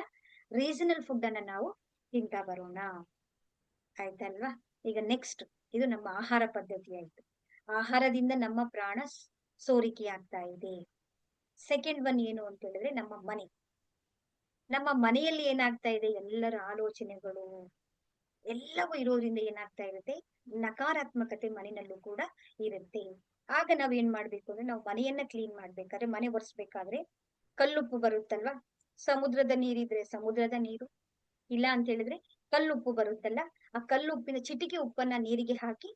ರೀಸನಲ್ ಫುಡ್ ಅನ್ನ ನಾವು ತಿಂತಾ ಬರೋಣ, ಆಯ್ತಲ್ವಾ? ಈಗ ನೆಕ್ಸ್ಟ್ ಇದು ನಮ್ಮ ಆಹಾರ ಪದ್ಧತಿ ಆಯ್ತು. ಆಹಾರದಿಂದ ನಮ್ಮ ಪ್ರಾಣ ಸೋರಿಕೆ ಆಗ್ತಾ ಇದೆ. ಸೆಕೆಂಡ್ ಒನ್ ಏನು ಅಂತ ಹೇಳಿದ್ರೆ ನಮ್ಮ ಮನೆಯಲ್ಲಿ ಏನಾಗ್ತಾ ಇದೆ, ಎಲ್ಲರ ಆಲೋಚನೆಗಳು ಎಲ್ಲವೂ ಇರೋದ್ರಿಂದ ಏನಾಗ್ತಾ ಇರುತ್ತೆ, ನಕಾರಾತ್ಮಕತೆ ಮನೆಯಲ್ಲೂ ಕೂಡ ಇರುತ್ತೆ. ಆಗ ನಾವ್ ಏನ್ ಮಾಡ್ಬೇಕು ಅಂದ್ರೆ, ನಾವು ಮನೆಯನ್ನ ಕ್ಲೀನ್ ಮಾಡ್ಬೇಕಾದ್ರೆ, ಮನೆ ಒರೆಸ್ಬೇಕಾದ್ರೆ ಕಲ್ಲುಪ್ಪು ಬರುತ್ತಲ್ವಾ? ಸಮುದ್ರದ ನೀರಿದ್ರೆ ಸಮುದ್ರದ ನೀರು, ಇಲ್ಲ ಅಂತ ಹೇಳಿದ್ರೆ ಕಲ್ಲುಪ್ಪು ಬರುತ್ತಲ್ಲ, ಆ ಕಲ್ಲುಪ್ಪಿನ ಚಿಟಿಕೆ ಉಪ್ಪನ್ನ ನೀರಿಗೆ ಹಾಕಿ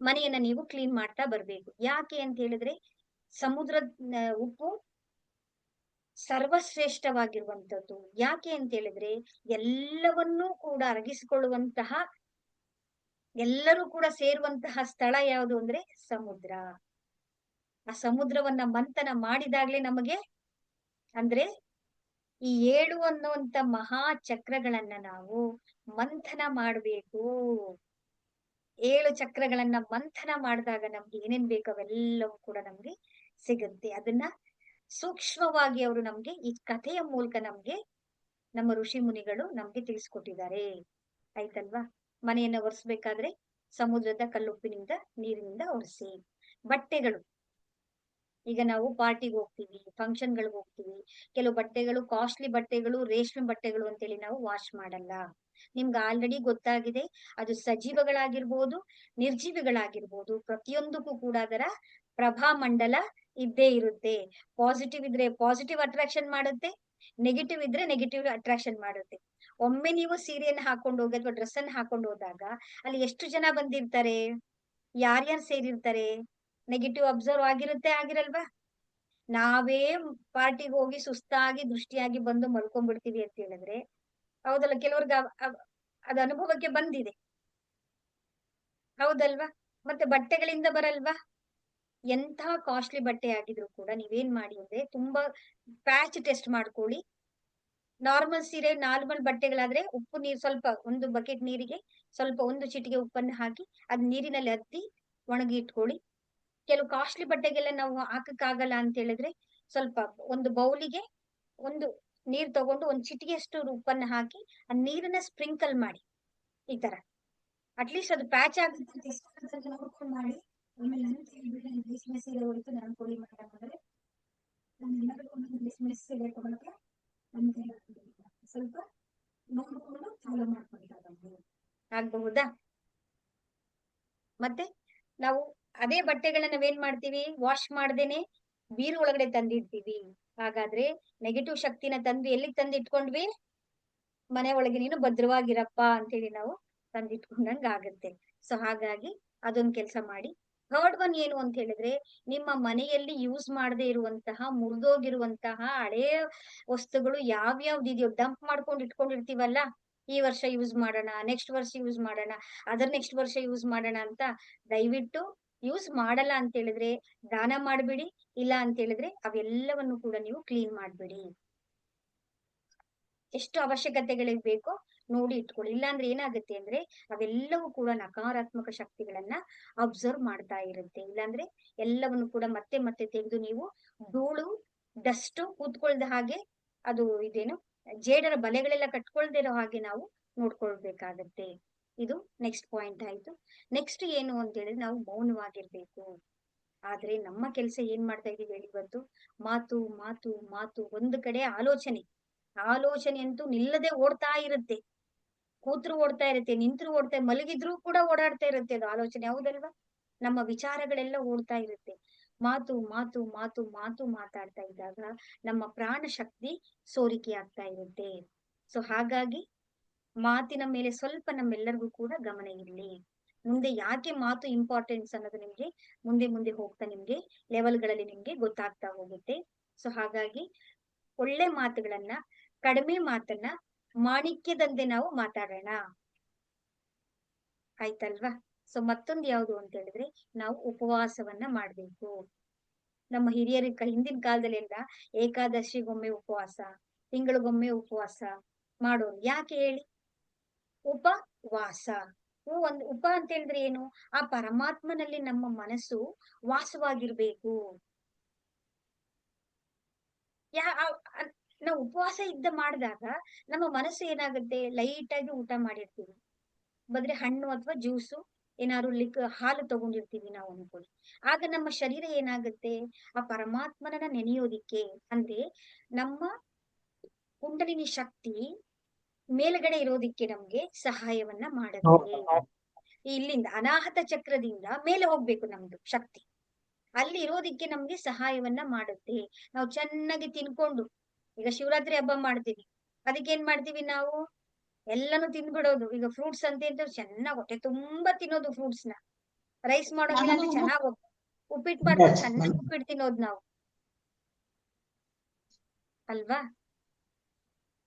ಮನೆಯನ್ನ ನೀವು ಕ್ಲೀನ್ ಮಾಡ್ತಾ ಬರ್ಬೇಕು. ಯಾಕೆ ಅಂತ ಹೇಳಿದ್ರೆ ಸಮುದ್ರದ ಉಪ್ಪು ಸರ್ವಶ್ರೇಷ್ಠವಾಗಿರುವಂತದ್ದು. ಯಾಕೆ ಅಂತ ಹೇಳಿದ್ರೆ ಎಲ್ಲವನ್ನೂ ಕೂಡ ಅರಗಿಸಿಕೊಳ್ಳುವಂತಹ, ಎಲ್ಲರೂ ಕೂಡ ಸೇರುವಂತಹ ಸ್ಥಳ ಯಾವುದು ಅಂದ್ರೆ ಸಮುದ್ರ. ಆ ಸಮುದ್ರವನ್ನ ಮಂಥನ ಮಾಡಿದಾಗ್ಲೇ ನಮಗೆ, ಅಂದ್ರೆ ಈ 7 ಅನ್ನುವಂತ ಮಹಾ ಚಕ್ರಗಳನ್ನ ನಾವು ಮಂಥನ ಮಾಡ್ಬೇಕು. 7 ಚಕ್ರಗಳನ್ನ ಮಂಥನ ಮಾಡಿದಾಗ ನಮ್ಗೆ ಏನೇನ್ ಬೇಕು ಅವೆಲ್ಲವೂ ಕೂಡ ನಮ್ಗೆ ಸಿಗುತ್ತೆ. ಅದನ್ನ ಸೂಕ್ಷ್ಮವಾಗಿ ಅವರು ನಮ್ಗೆ ಈ ಕಥೆಯ ಮೂಲಕ ನಮ್ಗೆ ನಮ್ಮ ಋಷಿ ಮುನಿಗಳು ನಮ್ಗೆ ತಿಳಿಸ್ಕೊಟ್ಟಿದ್ದಾರೆ. ಆಯ್ತಲ್ವಾ? ಮನೆಯನ್ನ ಒರೆಸ್ಬೇಕಾದ್ರೆ ಸಮುದ್ರದ ಕಲ್ಲುಪ್ಪಿನಿಂದ, ನೀರಿನಿಂದ ಒರೆಸಿ. ಬಟ್ಟೆಗಳು, ಈಗ ನಾವು ಪಾರ್ಟಿಗೆ ಹೋಗ್ತೀವಿ, ಫಂಕ್ಷನ್ಗಳಿಗೆ ಹೋಗ್ತೀವಿ, ಕೆಲವು ಬಟ್ಟೆಗಳು ಕಾಸ್ಟ್ಲಿ ಬಟ್ಟೆಗಳು, ರೇಷ್ಮೆ ಬಟ್ಟೆಗಳು ಅಂತೇಳಿ ನಾವು ವಾಶ್ ಮಾಡಲ್ಲ. ನಿಮ್ಗೆ ಆಲ್ರೆಡಿ ಗೊತ್ತಾಗಿದೆ, ಅದು ಸಜೀವಗಳಾಗಿರ್ಬೋದು, ನಿರ್ಜೀವಿಗಳಾಗಿರ್ಬೋದು, ಪ್ರತಿಯೊಂದಕ್ಕೂ ಕೂಡ ಅದರ ಪ್ರಭಾಮಂಡಲ ಇದ್ದೇ ಇರುತ್ತೆ. ಪಾಸಿಟಿವ್ ಇದ್ರೆ ಪಾಸಿಟಿವ್ ಅಟ್ರಾಕ್ಷನ್ ಮಾಡುತ್ತೆ, ನೆಗೆಟಿವ್ ಇದ್ರೆ ನೆಗೆಟಿವ್ ಅಟ್ರಾಕ್ಷನ್ ಮಾಡುತ್ತೆ. ಒಮ್ಮೆ ನೀವು ಸೀರೆಯನ್ನು ಹಾಕೊಂಡು ಹೋಗಿ ಅಥವಾ ಡ್ರೆಸ್ ಅನ್ನು ಹಾಕೊಂಡು ಹೋದಾಗ ಅಲ್ಲಿ ಎಷ್ಟು ಜನ ಬಂದಿರ್ತಾರೆ, ಯಾರ್ಯಾರು ಸೇರಿರ್ತಾರೆ, ನೆಗೆಟಿವ್ ಅಬ್ಸರ್ವ್ ಆಗಿರುತ್ತೆ, ಆಗಿರಲ್ವಾ? ನಾವೇ ಪಾರ್ಟಿಗೆ ಹೋಗಿ ಸುಸ್ತಾಗಿ ದೃಷ್ಟಿಯಾಗಿ ಬಂದು ಮಲ್ಕೊಂಡ್ಬಿಡ್ತೀವಿ ಅಂತ ಹೇಳಿದ್ರೆ, ಹೌದಲ್ಲ? ಕೆಲವ್ರಿಗೆ ಅದು ಅನುಭವಕ್ಕೆ ಬಂದಿದೆ, ಹೌದಲ್ವಾ? ಮತ್ತೆ ಬಟ್ಟೆಗಳಿಂದ ಬರಲ್ವಾ? ಎಂಥ ಕಾಸ್ಟ್ಲಿ ಬಟ್ಟೆ ಆಗಿದ್ರು ಕೂಡ ನೀವೇನ್ ಮಾಡಿ ಅಂದ್ರೆ ತುಂಬಾ ಪ್ಯಾಚ್ ಟೆಸ್ಟ್ ಮಾಡ್ಕೊಳ್ಳಿ. ನಾರ್ಮಲ್ ಸೀರೆ, ನಾರ್ಮಲ್ ಬಟ್ಟೆಗಳಾದ್ರೆ ಉಪ್ಪು ನೀರು ಸ್ವಲ್ಪ, ಒಂದು ಬಕೆಟ್ ನೀರಿಗೆ ಸ್ವಲ್ಪ ಒಂದು ಚಿಟಿಕೆ ಉಪ್ಪನ್ನು ಹಾಕಿ ಅದ್ ನೀರಿನಲ್ಲಿ ಅದ್ದಿ ಒಣಗಿ ಇಟ್ಕೊಳ್ಳಿ. ಕೆಲವು ಕಾಸ್ಟ್ಲಿ ಬಟ್ಟೆಗೆಲ್ಲ ನಾವು ಹಾಕಕ್ಕಾಗಲ್ಲ ಅಂತ ಹೇಳಿದ್ರೆ ಸ್ವಲ್ಪ ಒಂದು ಬೌಲಿಗೆ ಒಂದು ನೀರ್ ತಗೊಂಡು ಒಂದು ಚಿಟಿಗೆಯಷ್ಟು ಉಪ್ಪನ್ನ ಹಾಕಿ ಆ ನೀರನ್ನ ಸ್ಪ್ರಿಂಕಲ್ ಮಾಡಿ, ಈ ತರ ಅಟ್ಲೀಸ್ಟ್ ಅದು ಪ್ಯಾಚ್ ಆಗುತ್ತೆ ನೋಡ್ಕೊಂಡು ಮಾಡಿ. ಆಮೇಲೆ ರೇಷ್ಮೆ ಸೀರೆ ಹೊಡಿತು ನಾನು ಕೊಡಿ ಮೇಡಮ್ ಅಂದ್ರೆ ರೇಷ್ಮೆ ಸೀರೆ ತಗೊಳಕ್ಕೆ ಸ್ವಲ್ಪ ನೋಡ್ಕೊಂಡು ಫಾಲೋ ಮಾಡ್ಕೊಂಡು ಆಗ್ಬಹುದಾ? ಮತ್ತೆ ನಾವು ಅದೇ ಬಟ್ಟೆಗಳನ್ನ ನಾವೇನ್ ಮಾಡ್ತೀವಿ, ವಾಶ್ ಮಾಡ್ದೇನೆ ಬೀರು ಒಳಗಡೆ ತಂದಿಡ್ತೀವಿ. ಹಾಗಾದ್ರೆ ನೆಗೆಟಿವ್ ಶಕ್ತಿನ ತಂದು ಎಲ್ಲಿಗೆ ತಂದು ಇಟ್ಕೊಂಡ್ವಿ? ಮನೆ ಒಳಗೆ ನೀನು ಭದ್ರವಾಗಿರಪ್ಪ ಅಂತೇಳಿ ನಾವು ತಂದಿಟ್ಕೊಂಡಂಗ ಆಗತ್ತೆ. ಸೊ ಹಾಗಾಗಿ ಅದೊಂದು ಕೆಲಸ ಮಾಡಿ. ಥರ್ಡ್ ಒನ್ ಏನು ಅಂತ ಹೇಳಿದ್ರೆ, ನಿಮ್ಮ ಮನೆಯಲ್ಲಿ ಯೂಸ್ ಮಾಡದೇ ಇರುವಂತಹ, ಮುರಿದೋಗಿರುವಂತಹ ಹಳೆಯ ವಸ್ತುಗಳು ಯಾವ್ಯಾವ್ದಿದೆಯೋ ಡಂಪ್ ಮಾಡ್ಕೊಂಡು ಇಟ್ಕೊಂಡಿರ್ತೀವಲ್ಲ, ಈ ವರ್ಷ ಯೂಸ್ ಮಾಡೋಣ, ನೆಕ್ಸ್ಟ್ ವರ್ಷ ಯೂಸ್ ಮಾಡೋಣ, ಅದರ್ ನೆಕ್ಸ್ಟ್ ವರ್ಷ ಯೂಸ್ ಮಾಡೋಣ ಅಂತ, ದಯವಿಟ್ಟು ಯೂಸ್ ಮಾಡಲ್ಲ ಅಂತ ಹೇಳಿದ್ರೆ ದಾನ ಮಾಡ್ಬಿಡಿ. ಇಲ್ಲ ಅಂತ ಹೇಳಿದ್ರೆ ಅವೆಲ್ಲವನ್ನು ಕೂಡ ನೀವು ಕ್ಲೀನ್ ಮಾಡ್ಬಿಡಿ. ಎಷ್ಟು ಅವಶ್ಯಕತೆಗಳಿಗೆ ಬೇಕೋ ನೋಡಿ ಇಟ್ಕೊಳ್ಳಿ. ಇಲ್ಲಾಂದ್ರೆ ಏನಾಗುತ್ತೆ ಅಂದ್ರೆ ಅವೆಲ್ಲವೂ ಕೂಡ ನಕಾರಾತ್ಮಕ ಶಕ್ತಿಗಳನ್ನ ಅಬ್ಸರ್ವ್ ಮಾಡ್ತಾ ಇರುತ್ತೆ. ಇಲ್ಲಾಂದ್ರೆ ಎಲ್ಲವನ್ನು ಕೂಡ ಮತ್ತೆ ಮತ್ತೆ ತೆಗೆದು ನೀವು ಧೂಳು, ಡಸ್ಟ್ ಕೂತ್ಕೊಳ್ದ ಹಾಗೆ, ಅದು ಇದೇನು ಜೇಡರ ಬಲೆಗಳೆಲ್ಲ ಕಟ್ಕೊಳ್ದೇ ಇರೋ ಹಾಗೆ ನಾವು ನೋಡ್ಕೊಳ್ಬೇಕಾಗತ್ತೆ. ಇದು ನೆಕ್ಸ್ಟ್ ಪಾಯಿಂಟ್ ಆಯ್ತು. ನೆಕ್ಸ್ಟ್ ಏನು ಅಂತ ಹೇಳಿದ್ರೆ ನಾವು ಮೌನವಾಗಿರ್ಬೇಕು. ಆದ್ರೆ ನಮ್ಮ ಕೆಲಸ ಏನ್ ಮಾಡ್ತಾ ಇದೀವಿ ಹೇಳಿ ಇವತ್ತು? ಮಾತು ಮಾತು ಮಾತು, ಒಂದು ಕಡೆ ಆಲೋಚನೆ ಅಂತೂ ನಿಲ್ಲದೆ ಓಡ್ತಾ ಇರುತ್ತೆ. ಕೂತ್ರು ಓಡ್ತಾ ಇರುತ್ತೆ, ನಿಂತ್ರು ಓಡ್ತಾ, ಮಲಗಿದ್ರು ಕೂಡ ಓಡಾಡ್ತಾ ಇರುತ್ತೆ ಅದು ಆಲೋಚನೆ, ಹೌದಲ್ವಾ? ನಮ್ಮ ವಿಚಾರಗಳೆಲ್ಲ ಓಡ್ತಾ ಇರುತ್ತೆ. ಮಾತು ಮಾತು ಮಾತು ಮಾತು ಮಾತಾಡ್ತಾ ಇದ್ದಾಗ ನಮ್ಮ ಪ್ರಾಣ ಶಕ್ತಿ ಸೋರಿಕೆ ಆಗ್ತಾ ಇರುತ್ತೆ. ಸೊ ಹಾಗಾಗಿ ಮಾತಿನ ಮೇಲೆ ಸ್ವಲ್ಪ ನಮ್ಮೆಲ್ಲರಿಗೂ ಕೂಡ ಗಮನ ಇರಲಿ. ಮುಂದೆ ಯಾಕೆ ಮಾತು ಇಂಪಾರ್ಟೆನ್ಸ್ ಅನ್ನೋದು ನಿಮ್ಗೆ ಮುಂದೆ ಮುಂದೆ ಹೋಗ್ತಾ ನಿಮ್ಗೆ ಲೆವೆಲ್ಗಳಲ್ಲಿ ನಿಮ್ಗೆ ಗೊತ್ತಾಗ್ತಾ ಹೋಗುತ್ತೆ. ಸೊ ಹಾಗಾಗಿ ಒಳ್ಳೆ ಮಾತುಗಳನ್ನ, ಕಡಿಮೆ ಮಾತನ್ನ ಮಾಣಿಕ್ಯದಂತೆ ನಾವು ಮಾತಾಡೋಣ, ಆಯ್ತಲ್ವಾ? ಸೊ ಮತ್ತೊಂದು ಯಾವುದು ಅಂತ ಹೇಳಿದ್ರೆ ನಾವು ಉಪವಾಸವನ್ನ ಮಾಡ್ಬೇಕು. ನಮ್ಮ ಹಿರಿಯರ ಹಿಂದಿನ ಕಾಲದಲ್ಲೆಲ್ಲ ಏಕಾದಶಿಗೊಮ್ಮೆ ಉಪವಾಸ, ತಿಂಗಳಿಗೊಮ್ಮೆ ಉಪವಾಸ ಮಾಡೋರು. ಯಾಕೆ ಹೇಳಿ? ಉಪವಾಸ. ಒಂದು ಉಪ ಅಂತ ಹೇಳಿದ್ರೆ ಏನು? ಆ ಪರಮಾತ್ಮನಲ್ಲಿ ನಮ್ಮ ಮನಸ್ಸು ವಾಸವಾಗಿರ್ಬೇಕು. ನಾವು ಉಪವಾಸ ಇದ್ದ ಮಾಡಿದಾಗ ನಮ್ಮ ಮನಸ್ಸು ಏನಾಗುತ್ತೆ, ಲೈಟ್ ಆಗಿ ಊಟ ಮಾಡಿರ್ತೀವಿ, ಬದ್ರೆ ಹಣ್ಣು ಅಥವಾ ಜ್ಯೂಸು ಏನಾದ್ರು ಹಾಲು ತಗೊಂಡಿರ್ತೀವಿ ನಾವು ಅನ್ಕೊಳ್ಳಿ. ಆಗ ನಮ್ಮ ಶರೀರ ಏನಾಗುತ್ತೆ, ಆ ಪರಮಾತ್ಮನನ್ನ ನೆನೆಯೋದಿಕ್ಕೆ, ಅಂದ್ರೆ ನಮ್ಮ ಕುಂಡಲಿನಿ ಶಕ್ತಿ ಮೇಲ್ಗಡೆ ಇರೋದಿಕ್ಕೆ ನಮ್ಗೆ ಸಹಾಯವನ್ನ ಮಾಡುತ್ತೆ. ಇಲ್ಲಿಂದ ಅನಾಹತ ಚಕ್ರದಿಂದ ಮೇಲೆ ಹೋಗ್ಬೇಕು ನಮ್ದು ಶಕ್ತಿ, ಅಲ್ಲಿ ಇರೋದಿಕ್ಕೆ ನಮ್ಗೆ ಸಹಾಯವನ್ನ ಮಾಡುತ್ತೆ. ನಾವು ಚೆನ್ನಾಗಿ ತಿನ್ಕೊಂಡು, ಈಗ ಶಿವರಾತ್ರಿ ಹಬ್ಬ ಮಾಡ್ತೀವಿ, ಅದಕ್ಕೆ ಏನ್ ಮಾಡ್ತೀವಿ ನಾವು? ಎಲ್ಲಾನು ತಿಂದ್ಬಿಡೋದು. ಈಗ ಫ್ರೂಟ್ಸ್ ಅಂತ ಚೆನ್ನಾಗ್ ಹೊಟ್ಟೆ ತುಂಬಾ ತಿನ್ನೋದು ಫ್ರೂಟ್ಸ್ ನ. ರೈಸ್ ಮಾಡೋದಿಲ್ಲ ಅಂದ್ರೆ ಚೆನ್ನಾಗ್ ಉಪ್ಪಿಟ್ಟು ಮಾಡ್ಕೊಂಡು ಚೆನ್ನಾಗಿ ಉಪ್ಪಿಟ್ಟು ತಿನ್ನೋದು ನಾವು. ಅಲ್ವಾ?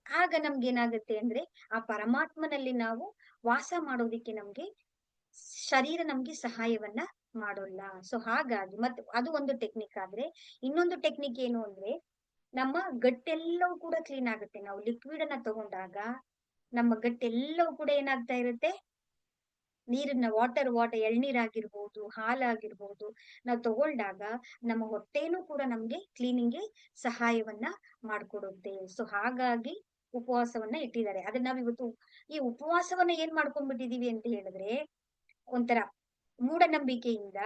ಆಗ ನಮ್ಗೇನಾಗುತ್ತೆ ಅಂದ್ರೆ ಆ ಪರಮಾತ್ಮನಲ್ಲಿ ನಾವು ವಾಸ ಮಾಡೋದಿಕ್ಕೆ ನಮ್ಗೆ ಶರೀರ ನಮ್ಗೆ ಸಹಾಯವನ್ನ ಮಾಡೋಲ್ಲ. ಸೊ ಹಾಗಾಗಿ ಮತ್ತೆ ಅದು ಒಂದು ಟೆಕ್ನಿಕ್ ಆದ್ರೆ, ಇನ್ನೊಂದು ಟೆಕ್ನಿಕ್ ಏನು ಅಂದ್ರೆ ನಮ್ಮ ಗಟ್ಟೆಲ್ಲವೂ ಕೂಡ ಕ್ಲೀನ್ ಆಗುತ್ತೆ. ನಾವು ಲಿಕ್ವಿಡ್ ಅನ್ನ ತಗೊಂಡಾಗ ನಮ್ಮ ಗಟ್ಟೆಲ್ಲವೂ ಕೂಡ ಏನಾಗ್ತಾ ಇರುತ್ತೆ, ನೀರನ್ನ ವಾಟರ್ ಎಳ್ನೀರಾಗಿರ್ಬೋದು, ಹಾಲಾಗಿರ್ಬೋದು ನಾವು ತಗೊಂಡಾಗ ನಮ್ಮ ಹೊಟ್ಟೆನೂ ಕೂಡ ನಮ್ಗೆ ಕ್ಲೀನಿಂಗ್ಗೆ ಸಹಾಯವನ್ನ ಮಾಡ್ಕೊಡುತ್ತೆ. ಸೊ ಹಾಗಾಗಿ ಉಪವಾಸವನ್ನ ಇಟ್ಟಿದ್ದಾರೆ. ಅದನ್ನ ನಾವ್ ಇವತ್ತು ಈ ಉಪವಾಸವನ್ನ ಏನ್ ಮಾಡ್ಕೊಂಡ್ಬಿಟ್ಟಿದೀವಿ ಅಂತ ಹೇಳಿದ್ರೆ, ಒಂಥರ ಮೂಢನಂಬಿಕೆಯಿಂದ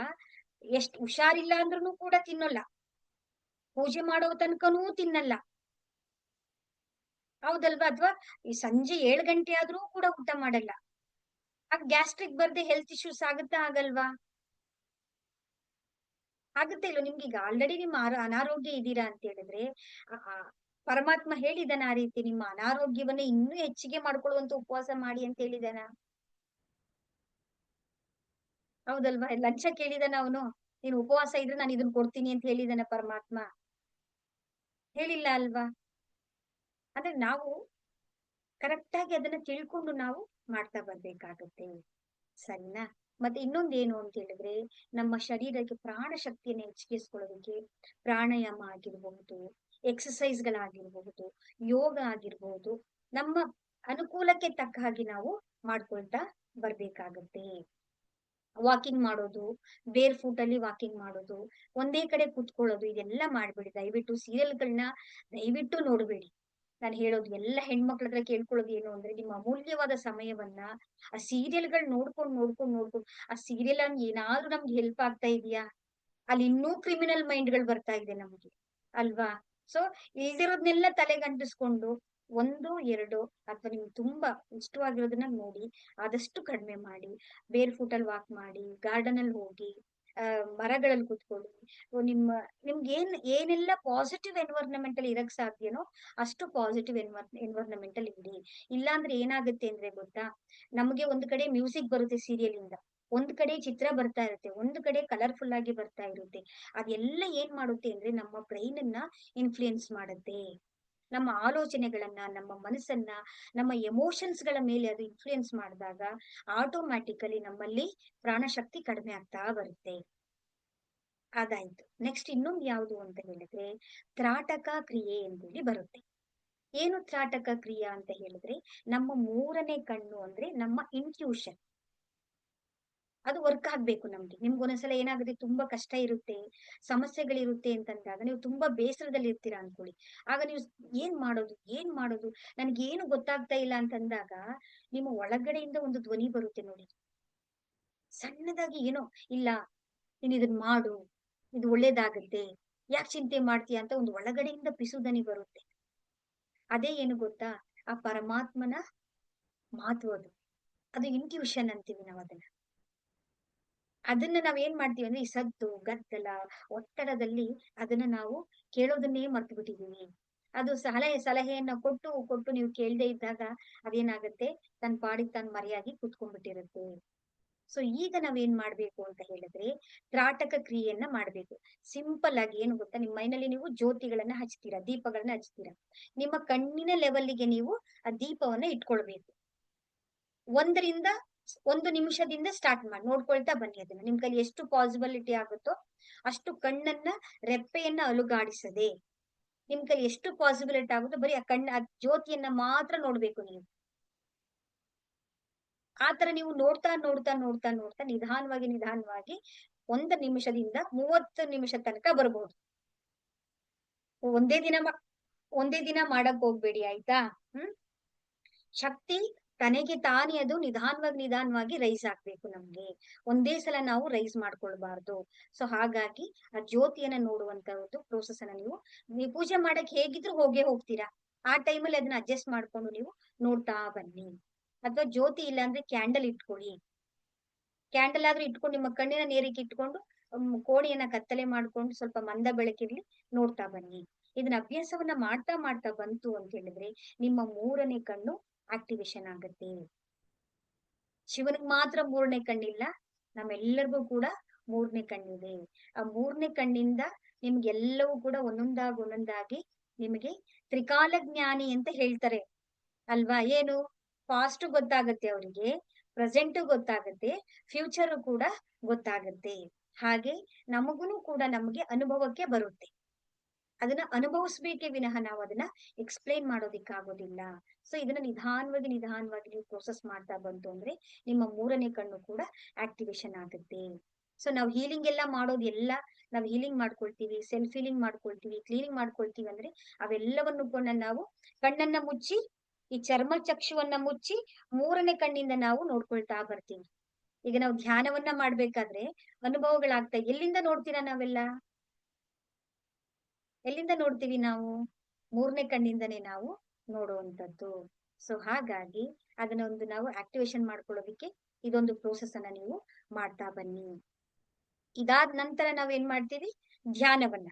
ಎಷ್ಟ್ ಹುಷಾರಿಲ್ಲ ಅಂದ್ರೂ ಕೂಡ ತಿನ್ನಲ್ಲ, ಪೂಜೆ ಮಾಡೋ ತನಕನೂ ತಿನ್ನಲ್ಲ, ಹೌದಲ್ವಾ? ಅಥವಾ ಈ ಸಂಜೆ 7 ಗಂಟೆ ಆದ್ರೂ ಕೂಡ ಊಟ ಮಾಡಲ್ಲ. ಆಗ ಗ್ಯಾಸ್ಟ್ರಿಕ್ ಬರ್ದೆ ಹೆಲ್ತ್ ಇಶ್ಯೂಸ್ ಆಗುತ್ತಾ ಆಗಲ್ವಾ? ಆಗುತ್ತೆ ಇಲ್ವ? ನಿಮ್ಗೆ ಈಗ ಆಲ್ರೆಡಿ ನಿಮ್ಮ ಅನಾರೋಗ್ಯ ಇದ್ದೀರಾ ಅಂತ ಹೇಳಿದ್ರೆ, ಆ ಆ ಪರಮಾತ್ಮ ಹೇಳಿದಾನ ಆ ರೀತಿ ನಿಮ್ಮ ಅನಾರೋಗ್ಯವನ್ನ ಇನ್ನೂ ಹೆಚ್ಚಿಗೆ ಮಾಡ್ಕೊಳ್ಳುವಂತ ಉಪವಾಸ ಮಾಡಿ ಅಂತ ಹೇಳಿದಾನ? ಹೌದಲ್ವಾ? ಲಂಚ ಕೇಳಿದಾನ ಅವನು? ನೀನು ಉಪವಾಸ ಇದ್ರೆ ನಾನು ಇದನ್ನ ಕೊಡ್ತೀನಿ ಅಂತ ಹೇಳಿದಾನ ಪರಮಾತ್ಮ? ಹೇಳಿಲ್ಲ ಅಲ್ವಾ? ಅಂದ್ರೆ ನಾವು ಕರೆಕ್ಟ್ ಆಗಿ ಅದನ್ನ ತಿಳ್ಕೊಂಡು ನಾವು ಮಾಡ್ತಾ ಬರ್ಬೇಕಾಗತ್ತೆ. ಸರಿನಾ? ಮತ್ತೆ ಇನ್ನೊಂದೇನು ಅಂತ ಹೇಳಿದ್ರೆ, ನಮ್ಮ ಶರೀರಕ್ಕೆ ಪ್ರಾಣ ಶಕ್ತಿಯನ್ನು ಹೆಚ್ಚಿಸಿಕೊಳ್ಳೋದಕ್ಕೆ ಪ್ರಾಣಾಯಾಮ ಆಗಿರ್ಬಹುದು, ಎಕ್ಸಸೈಸ್ ಗಳಾಗಿರ್ಬಹುದು, ಯೋಗ ಆಗಿರ್ಬಹುದು, ನಮ್ಮ ಅನುಕೂಲಕ್ಕೆ ತಕ್ಕ ಹಾಗೆ ನಾವು ಮಾಡ್ಕೊಳ್ತಾ ಬರ್ಬೇಕಾಗತ್ತೆ. ವಾಕಿಂಗ್ ಮಾಡೋದು, ಬೇರ್ ಫೂಟ್ ಅಲ್ಲಿ ವಾಕಿಂಗ್ ಮಾಡೋದು, ಒಂದೇ ಕಡೆ ಕುತ್ಕೊಳ್ಳೋದು, ಇದೆಲ್ಲ ಮಾಡ್ಬೇಡಿ ದಯವಿಟ್ಟು. ಸೀರಿಯಲ್ಗಳನ್ನ ದಯವಿಟ್ಟು ನೋಡ್ಬೇಡಿ. ನಾನು ಹೇಳೋದು ಎಲ್ಲ ಹೆಣ್ಮಕ್ಳ ಹತ್ರ ಕೇಳ್ಕೊಳ್ಳೋದು ಏನು ಅಂದ್ರೆ, ನಿಮ್ಮ ಅಮೂಲ್ಯವಾದ ಸಮಯವನ್ನ ಆ ಸೀರಿಯಲ್ಗಳು ನೋಡ್ಕೊಂಡು ಆ ಸೀರಿಯಲ್ ಹಂಗ್ ಏನಾದ್ರೂ ನಮ್ಗೆ ಹೆಲ್ಪ್ ಆಗ್ತಾ ಇದೆಯಾ? ಅಲ್ಲಿ ಇನ್ನೂ ಕ್ರಿಮಿನಲ್ ಮೈಂಡ್ಗಳು ಬರ್ತಾ ಇದೆ ನಮ್ಗೆ, ಅಲ್ವಾ? ಸೊ ಇಲ್ದಿರೋದ್ನೆಲ್ಲ ತಲೆಗೆ ಅಂಟಿಸ್ಕೊಂಡು ಒಂದು ಎರಡು ಅಥವಾ ನಿಮ್ಗೆ ತುಂಬಾ ಇಷ್ಟವಾಗಿರೋದನ್ನ ನೋಡಿ ಆದಷ್ಟು ಕಡಿಮೆ ಮಾಡಿ. ಬೇರ್ ಫುಟ್ ಅಲ್ಲಿ ವಾಕ್ ಮಾಡಿ, ಗಾರ್ಡನ್ ಅಲ್ಲಿ ಹೋಗಿ, ಮರಗಳಲ್ಲಿ ಕುತ್ಕೊಳ್ಳಿ. ನಿಮ್ಗೆ ಏನೆಲ್ಲ ಪಾಸಿಟಿವ್ ಎನ್ವೈರನ್ಮೆಂಟ್ ಅಲ್ಲಿ ಇರಕ್ ಸಾಧ್ಯನೋ ಅಷ್ಟು ಪಾಸಿಟಿವ್ ಎನ್ವೈರನ್ಮೆಂಟ್ ಅಲ್ಲಿ ಇಡಿ. ಇಲ್ಲಾಂದ್ರೆ ಏನಾಗುತ್ತೆ ಅಂದ್ರೆ ಗೊತ್ತಾ, ನಮಗೆ ಒಂದು ಕಡೆ ಮ್ಯೂಸಿಕ್ ಬರುತ್ತೆ ಸೀರಿಯಲ್ ಇಂದ, ಒಂದ್ ಕಡೆ ಚಿತ್ರ ಬರ್ತಾ ಇರುತ್ತೆ, ಒಂದು ಕಡೆ ಕಲರ್ಫುಲ್ ಆಗಿ ಬರ್ತಾ ಇರುತ್ತೆ. ಅದೆಲ್ಲ ಏನ್ ಮಾಡುತ್ತೆ ಅಂದ್ರೆ ನಮ್ಮ ಬ್ರೈನ್ ಅನ್ನ ಇನ್ಫ್ಲೂಯೆನ್ಸ್ ಮಾಡುತ್ತೆ. ನಮ್ಮ ಆಲೋಚನೆಗಳನ್ನ, ನಮ್ಮ ಮನಸ್ಸನ್ನ, ನಮ್ಮ ಎಮೋಷನ್ಸ್ ಗಳ ಮೇಲೆ ಅದು ಇನ್ಫ್ಲೂಯೆನ್ಸ್ ಮಾಡಿದಾಗ ಆಟೋಮ್ಯಾಟಿಕಲಿ ನಮ್ಮಲ್ಲಿ ಪ್ರಾಣಶಕ್ತಿ ಕಡಿಮೆ ಆಗ್ತಾ ಬರುತ್ತೆ. ಅದಾಯ್ತು. ನೆಕ್ಸ್ಟ್ ಇನ್ನೊಂದು ಯಾವುದು ಅಂತ ಹೇಳಿದ್ರೆ, ತ್ರಾಟಕ ಕ್ರಿಯೆ ಅಂತೇಳಿ ಬರುತ್ತೆ. ಏನು ತ್ರಾಟಕ ಕ್ರಿಯೆ ಅಂತ ಹೇಳಿದ್ರೆ, ನಮ್ಮ ಮೂರನೇ ಕಣ್ಣು ಅಂದ್ರೆ ನಮ್ಮ ಇಂಟ್ಯೂಷನ್, ಅದು ವರ್ಕ್ ಆಗ್ಬೇಕು ನಮ್ಗೆ. ನಿಮ್ಗೊಂದ್ಸಲ ಏನಾಗುತ್ತೆ, ತುಂಬಾ ಕಷ್ಟ ಇರುತ್ತೆ, ಸಮಸ್ಯೆಗಳಿರುತ್ತೆ ಅಂತಂದಾಗ ನೀವು ತುಂಬಾ ಬೇಸರದಲ್ಲಿ ಇರ್ತೀರಾ ಅನ್ಕೊಳ್ಳಿ. ಆಗ ನೀವು ಏನ್ ಮಾಡೋದು ನನ್ಗೇನು ಗೊತ್ತಾಗ್ತಾ ಇಲ್ಲ ಅಂತಂದಾಗ ನಿಮ್ಮ ಒಳಗಡೆಯಿಂದ ಒಂದು ಧ್ವನಿ ಬರುತ್ತೆ ನೋಡಿ, ಸಣ್ಣದಾಗಿ ಏನೋ, ಇಲ್ಲ ನೀನ್ ಇದನ್ ಮಾಡು, ಇದು ಒಳ್ಳೇದಾಗತ್ತೆ, ಯಾಕೆ ಚಿಂತೆ ಮಾಡ್ತೀಯ ಅಂತ ಒಂದು ಒಳಗಡೆಯಿಂದ ಪಿಸು ಧ್ವನಿ ಬರುತ್ತೆ. ಅದೇ ಏನು ಗೊತ್ತಾ, ಆ ಪರಮಾತ್ಮನ ಮಾತು ಅದು. ಅದು ಇಂಟ್ಯೂಷನ್ ಅಂತೀವಿ ನಾವು ಅದನ್ನ. ಅದನ್ನ ನಾವ್ ಏನ್ ಮಾಡ್ತೀವಿ ಅಂದ್ರೆ, ಈ ಸದ್ದು ಗದ್ದಲ ಒತ್ತಡದಲ್ಲಿ ಅದನ್ನ ನಾವು ಕೇಳೋದನ್ನೇ ಮರ್ತು ಬಿಟ್ಟಿದೀವಿ. ಅದು ಸಲಹೆಯನ್ನ ಕೊಟ್ಟು ಕೊಟ್ಟು ನೀವು ಕೇಳದೆ ಇದ್ದಾಗ ಅದೇನಾಗತ್ತೆ, ತನ್ನ ಪಾಡಿಗೆ ತಾನು ಮರೆಯಾಗಿ ಕುತ್ಕೊಂಡ್ಬಿಟ್ಟಿರುತ್ತೆ. ಸೊ ಈಗ ನಾವೇನ್ ಮಾಡ್ಬೇಕು ಅಂತ ಹೇಳಿದ್ರೆ, ತ್ರಾಟಕ ಕ್ರಿಯೆಯನ್ನ ಮಾಡ್ಬೇಕು. ಸಿಂಪಲ್ ಆಗಿ ಏನು ಗೊತ್ತಾ, ನಿಮ್ಮ ಮೈನಲ್ಲಿ ನೀವು ಜ್ಯೋತಿಗಳನ್ನ ಹಚ್ತೀರಾ, ದೀಪಗಳನ್ನ ಹಚ್ತೀರಾ. ನಿಮ್ಮ ಕಣ್ಣಿನ ಲೆವೆಲ್ಗೆ ನೀವು ಆ ದೀಪವನ್ನ ಇಟ್ಕೊಳ್ಬೇಕು. 1 ನಿಮಿಷದಿಂದ ಸ್ಟಾರ್ಟ್ ಮಾಡಿ ನೋಡ್ಕೊಳ್ತಾ ಬನ್ನಿ. ಅದನ್ನ ನಿಮ್ ಕೈಲಿ ಎಷ್ಟು ಪಾಸಿಬಿಲಿಟಿ ಆಗುತ್ತೋ ಅಷ್ಟು ಕಣ್ಣನ್ನ, ರೆಪ್ಪೆಯನ್ನ ಅಲುಗಾಡಿಸದೆ, ನಿಮ್ ಕೈಲಿ ಎಷ್ಟು ಪಾಸಿಬಿಲಿಟಿ ಆಗುತ್ತೋ ಬರೀ ಆ ಜ್ಯೋತಿಯನ್ನ ಮಾತ್ರ ನೋಡ್ಬೇಕು ನೀವು. ಆತರ ನೀವು ನೋಡ್ತಾ ನೋಡ್ತಾ ನೋಡ್ತಾ ನೋಡ್ತಾ ನಿಧಾನವಾಗಿ 1 ನಿಮಿಷದಿಂದ 30 ನಿಮಿಷ ತನಕ ಬರ್ಬಹುದು. ಒಂದೇ ದಿನ ಒಂದೇ ದಿನ ಮಾಡಕ್ ಹೋಗ್ಬೇಡಿ, ಆಯ್ತಾ? ಹ್ಮ್. ಶಕ್ತಿ ತನಗೆ ತಾನೇ ಅದು ನಿಧಾನವಾಗಿ ರೈಸ್ ಆಗ್ಬೇಕು ನಮ್ಗೆ. ಒಂದೇ ಸಲ ನಾವು ರೈಸ್ ಮಾಡ್ಕೊಳ್ಬಾರ್ದು. ಸೊ ಹಾಗಾಗಿ ಆ ಜ್ಯೋತಿಯನ್ನ ನೋಡುವಂತ ಒಂದು ಪ್ರೋಸೆಸ್ ಅನ್ನ ನೀವು ಪೂಜೆ ಮಾಡಕ್ ಹೇಗಿದ್ರು ಹೋಗ್ತೀರಾ. ಆ ಟೈಮಲ್ಲಿ ಅದನ್ನ ಅಡ್ಜಸ್ಟ್ ಮಾಡ್ಕೊಂಡು ನೀವು ನೋಡ್ತಾ ಬನ್ನಿ. ಅಥವಾ ಜ್ಯೋತಿ ಇಲ್ಲ ಅಂದ್ರೆ ಕ್ಯಾಂಡಲ್ ಇಟ್ಕೊಳ್ಳಿ. ಕ್ಯಾಂಡಲ್ ಆದ್ರೂ ಇಟ್ಕೊಂಡು ನಿಮ್ಮ ಕಣ್ಣಿನ ನೇರಿಗೆ ಇಟ್ಕೊಂಡು ಕೋಣೆಯನ್ನ ಕತ್ತಲೆ ಮಾಡ್ಕೊಂಡು ಸ್ವಲ್ಪ ಮಂದ ಬೆಳಕಿರ್ಲಿ, ನೋಡ್ತಾ ಬನ್ನಿ. ಇದನ್ನ ಅಭ್ಯಾಸವನ್ನ ಮಾಡ್ತಾ ಮಾಡ್ತಾ ಬಂತು ಅಂತ ಹೇಳಿದ್ರೆ ನಿಮ್ಮ ಮೂರನೇ ಕಣ್ಣು ಆಕ್ಟಿವೇಶನ್ ಆಗತ್ತೆ. ಶಿವನಿಗೆ ಮಾತ್ರ ಮೂರನೇ ಕಣ್ಣಿಲ್ಲ, ನಮ್ಮೆಲ್ಲರಿಗೂ ಕೂಡ ಮೂರನೇ ಕಣ್ಣಿದೆ. ಆ ಮೂರನೇ ಕಣ್ಣಿಂದ ನಿಮ್ಗೆಲ್ಲವೂ ಕೂಡ ಒಂದೊಂದಾಗಿ ನಿಮಗೆ ತ್ರಿಕಾಲ ಜ್ಞಾನಿ ಅಂತ ಹೇಳ್ತಾರೆ ಅಲ್ವಾ. ಏನು ಪಾಸ್ಟ್ ಗೊತ್ತಾಗತ್ತೆ ಅವರಿಗೆ, ಪ್ರೆಸೆಂಟ್ ಗೊತ್ತಾಗತ್ತೆ, ಫ್ಯೂಚರ್ ಕೂಡ ಗೊತ್ತಾಗತ್ತೆ. ಹಾಗೆ ನಮಗೂ ಕೂಡ ನಮಗೆ ಅನುಭವಕ್ಕೆ ಬರುತ್ತೆ. ಅದನ್ನ ಅನುಭವಿಸ್ಬೇಕೇ ವಿನಃ ನಾವು ಅದನ್ನ ಎಕ್ಸ್ಪ್ಲೈನ್ ಮಾಡೋದಿಕ್ಕಾಗೋದಿಲ್ಲ. ಸೊ ಇದನ್ನ ನಿಧಾನವಾಗಿ ನಿಧಾನವಾಗಿ ನೀವು ಪ್ರೋಸೆಸ್ ಮಾಡ್ತಾ ಬಂತು ಅಂದ್ರೆ ನಿಮ್ಮ ಮೂರನೇ ಕಣ್ಣು ಕೂಡ ಆಕ್ಟಿವೇಶನ್ ಆಗುತ್ತೆ. ಸೊ ನಾವು ಹೀಲಿಂಗ್ ಎಲ್ಲ ಮಾಡೋದು ಎಲ್ಲ ನಾವು ಹೀಲಿಂಗ್ ಮಾಡ್ಕೊಳ್ತೀವಿ, ಸೆಲ್ಫ್ ಹೀಲಿಂಗ್ ಮಾಡ್ಕೊಳ್ತೀವಿ, ಕ್ಲೀನಿಂಗ್ ಮಾಡ್ಕೊಳ್ತೀವಿ ಅಂದ್ರೆ ಅವೆಲ್ಲವನ್ನು ಕೂಡ ನಾವು ಕಣ್ಣನ್ನ ಮುಚ್ಚಿ, ಈ ಚರ್ಮ ಚಕ್ಷುವನ್ನ ಮುಚ್ಚಿ ಮೂರನೇ ಕಣ್ಣಿಂದ ನಾವು ನೋಡ್ಕೊಳ್ತಾ ಬರ್ತೀವಿ. ಈಗ ನಾವು ಧ್ಯಾನವನ್ನ ಮಾಡ್ಬೇಕಾದ್ರೆ ಅನುಭವಗಳಾಗ್ತಾ ಎಲ್ಲಿಂದ ನೋಡ್ತೀರಾ ನಾವೆಲ್ಲ? ಎಲ್ಲಿಂದ ನೋಡ್ತೀವಿ ನಾವು? ಮೂರನೇ ಕಣ್ಣಿಂದನೇ ನಾವು ನೋಡುವಂತದ್ದು. ಸೊ ಹಾಗಾಗಿ ಅದನ್ನ ಒಂದು ನಾವು ಆಕ್ಟಿವೇಶನ್ ಮಾಡ್ಕೊಳ್ಳೋದಿಕ್ಕೆ ಇದೊಂದು ಪ್ರೋಸೆಸ್ ಅನ್ನ ನೀವು ಮಾಡ್ತಾ ಬನ್ನಿ. ಇದಾದ ನಂತರ ನಾವೇನ್ ಮಾಡ್ತೀವಿ? ಧ್ಯಾನವನ್ನ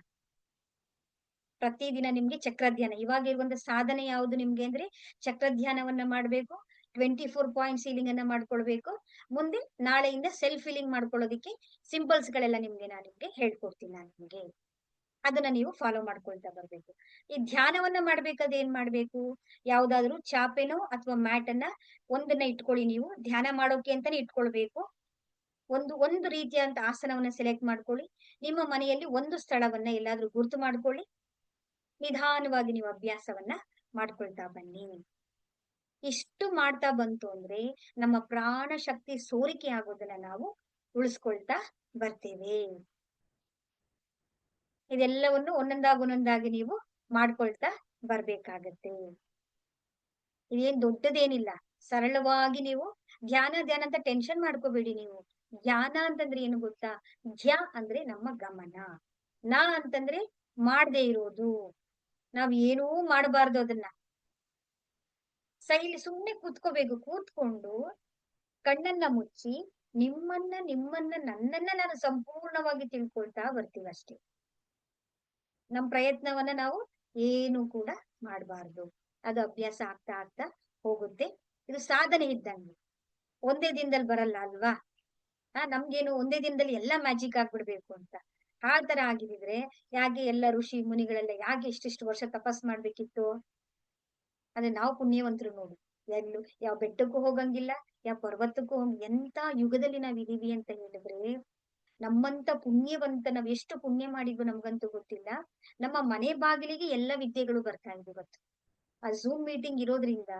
ಪ್ರತಿದಿನ ನಿಮ್ಗೆ ಚಕ್ರ ಧ್ಯಾನ. ಇವಾಗ ಇರುವಂತ ಸಾಧನೆ ಯಾವುದು ನಿಮ್ಗೆ ಅಂದ್ರೆ ಚಕ್ರ ಧ್ಯಾನವನ್ನ ಮಾಡ್ಬೇಕು, 24 ಪಾಯಿಂಟ್ ಸೀಲಿಂಗ್ ಅನ್ನ ಮಾಡ್ಕೊಳ್ಬೇಕು. ಮುಂದೆ ನಾಳೆಯಿಂದ ಸೆಲ್ಫ್ ಫೀಲಿಂಗ್ ಮಾಡ್ಕೊಳ್ಳೋದಿಕ್ಕೆ ಸಿಂಪಲ್ಸ್ ಗಳೆಲ್ಲ ನಿಮ್ಗೆ ಹೇಳ್ಕೊಡ್ತೀನಿ ನಾನು ನಿಮ್ಗೆ. ಅದನ್ನ ನೀವು ಫಾಲೋ ಮಾಡ್ಕೊಳ್ತಾ ಬರ್ಬೇಕು. ಈ ಧ್ಯಾನವನ್ನ ಮಾಡ್ಬೇಕಾದ್ರೆ ಏನ್ ಮಾಡ್ಬೇಕು? ಯಾವ್ದಾದ್ರು ಚಾಪೆನೋ ಅಥವಾ ಮ್ಯಾಟ್ ಅನ್ನ ಒಂದನ್ನ ಇಟ್ಕೊಳ್ಳಿ. ನೀವು ಧ್ಯಾನ ಮಾಡೋಕೆ ಅಂತಾನೆ ಇಟ್ಕೊಳ್ಬೇಕು. ಒಂದು ರೀತಿಯಾದಂತ ಆಸನವನ್ನ ಸೆಲೆಕ್ಟ್ ಮಾಡ್ಕೊಳ್ಳಿ. ನಿಮ್ಮ ಮನೆಯಲ್ಲಿ ಒಂದು ಸ್ಥಳವನ್ನ ಎಲ್ಲಾದ್ರೂ ಗುರ್ತು ಮಾಡ್ಕೊಳ್ಳಿ. ನಿಧಾನವಾಗಿ ನೀವು ಅಭ್ಯಾಸವನ್ನ ಮಾಡ್ಕೊಳ್ತಾ ಬನ್ನಿ. ಇಷ್ಟು ಮಾಡ್ತಾ ಬಂತು ಅಂದ್ರೆ ನಮ್ಮ ಪ್ರಾಣ ಶಕ್ತಿ ಸೋರಿಕೆ ಆಗೋದನ್ನ ನಾವು ಉಳಿಸ್ಕೊಳ್ತಾ ಬರ್ತೇವೆ. ಇದೆಲ್ಲವನ್ನು ಒಂದೊಂದಾಗಿ ನೀವು ಮಾಡ್ಕೊಳ್ತಾ ಬರ್ಬೇಕಾಗತ್ತೆ. ಇದೇನ್ ದೊಡ್ಡದೇನಿಲ್ಲ, ಸರಳವಾಗಿ ನೀವು ಧ್ಯಾನ ಅಂತ ಟೆನ್ಷನ್ ಮಾಡ್ಕೋಬೇಡಿ. ನೀವು ಧ್ಯಾನ ಅಂತಂದ್ರೆ ಏನು ಗೊತ್ತಾ? ಧ್ಯ ಅಂದ್ರೆ ನಮ್ಮ ಗಮನ, ನಾ ಅಂತಂದ್ರೆ ಮಾಡದೇ ಇರೋದು. ನಾವ್ ಏನೂ ಮಾಡಬಾರ್ದು. ಅದನ್ನ ಸುಮ್ನೆ ಕೂತ್ಕೋಬೇಕು. ಕೂತ್ಕೊಂಡು ಕಣ್ಣನ್ನ ಮುಚ್ಚಿ ನಿಮ್ಮನ್ನ ನನ್ನನ್ನ ನಾನು ಸಂಪೂರ್ಣವಾಗಿ ತಿಳ್ಕೊಳ್ತಾ ಬರ್ತೀವಿ ಅಷ್ಟೇ. ನಮ್ ಪ್ರಯತ್ನವನ್ನ ನಾವು ಏನು ಕೂಡ ಮಾಡಬಾರ್ದು. ಅದು ಅಭ್ಯಾಸ ಆಗ್ತಾ ಆಗ್ತಾ ಹೋಗುತ್ತೆ. ಇದು ಸಾಧನೆ ಇದ್ದಂಗೆ, ಒಂದೇ ದಿನದಲ್ಲಿ ಬರಲ್ಲ ಅಲ್ವಾ. ನಮ್ಗೇನು ಒಂದೇ ದಿನದಲ್ಲಿ ಎಲ್ಲಾ ಮ್ಯಾಜಿಕ್ ಆಗ್ಬಿಡ್ಬೇಕು ಅಂತ ಆ ತರ ಆಗಿದ್ರೆ ಯಾಕೆ ಎಲ್ಲ ಋಷಿ ಮುನಿಗಳೆಲ್ಲ ಯಾಕೆ ಇಷ್ಟಿಷ್ಟು ವರ್ಷ ತಪಸ್ ಮಾಡ್ಬೇಕಿತ್ತು? ಅಂದ್ರೆ ನಾವು ಪುಣ್ಯವಂತರು ನೋಡು. ಎಲ್ಲೂ ಯಾವ ಬೆಟ್ಟಕ್ಕೂ ಹೋಗಂಗಿಲ್ಲ, ಯಾವ ಪರ್ವತಕ್ಕೂ ಎಂತ ಯುಗದಲ್ಲಿ ನಾವ್ ಇದೀವಿ ಅಂತ ಹೇಳಿದ್ರೆ, ನಮ್ಮಂತ ಪುಣ್ಯವಂತ ನಾವ್ ಎಷ್ಟು ಪುಣ್ಯ ಮಾಡಿದ್ವು ನಮ್ಗಂತೂ ಗೊತ್ತಿಲ್ಲ. ನಮ್ಮ ಮನೆ ಬಾಗಿಲಿಗೆ ಎಲ್ಲ ವಿದ್ಯೆಗಳು ಬರ್ತಾ ಇದೆ ಇವತ್ತು. ಆ ಝೂಮ್ ಮೀಟಿಂಗ್ ಇರೋದ್ರಿಂದ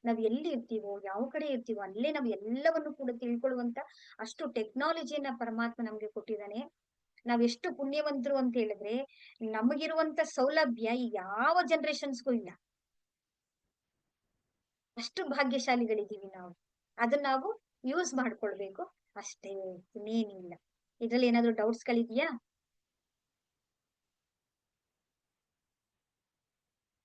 ನಾವ್ ಎಲ್ಲಿ ಇರ್ತೀವೋ, ಯಾವ ಕಡೆ ಇರ್ತೀವೋ ಅಲ್ಲೇ ನಾವ್ ಎಲ್ಲವನ್ನು ಕೂಡ ತಿಳ್ಕೊಳ್ಳುವಂತ ಅಷ್ಟು ಟೆಕ್ನಾಲಜಿಯನ್ನ ಪರಮಾತ್ಮ ನಮ್ಗೆ ಕೊಟ್ಟಿದ್ದಾನೆ. ನಾವ್ ಎಷ್ಟು ಪುಣ್ಯವಂತರು ಅಂತ ಹೇಳಿದ್ರೆ, ನಮಗಿರುವಂತ ಸೌಲಭ್ಯ ಯಾವ ಜನರೇಷನ್ಸ್ಗೂ ಇಲ್ಲ. ಅಷ್ಟು ಭಾಗ್ಯಶಾಲಿಗಳಿದ್ದೀವಿ ನಾವು. ಅದನ್ನ ನಾವು ಯೂಸ್ ಮಾಡ್ಕೊಳ್ಬೇಕು ಅಷ್ಟೇ, ಇನ್ನೇನಿಲ್ಲ. ಇದ್ರಲ್ಲಿ ಏನಾದ್ರು ಡೌಟ್ಸ್ ಗಳಿದ್ಯಾ?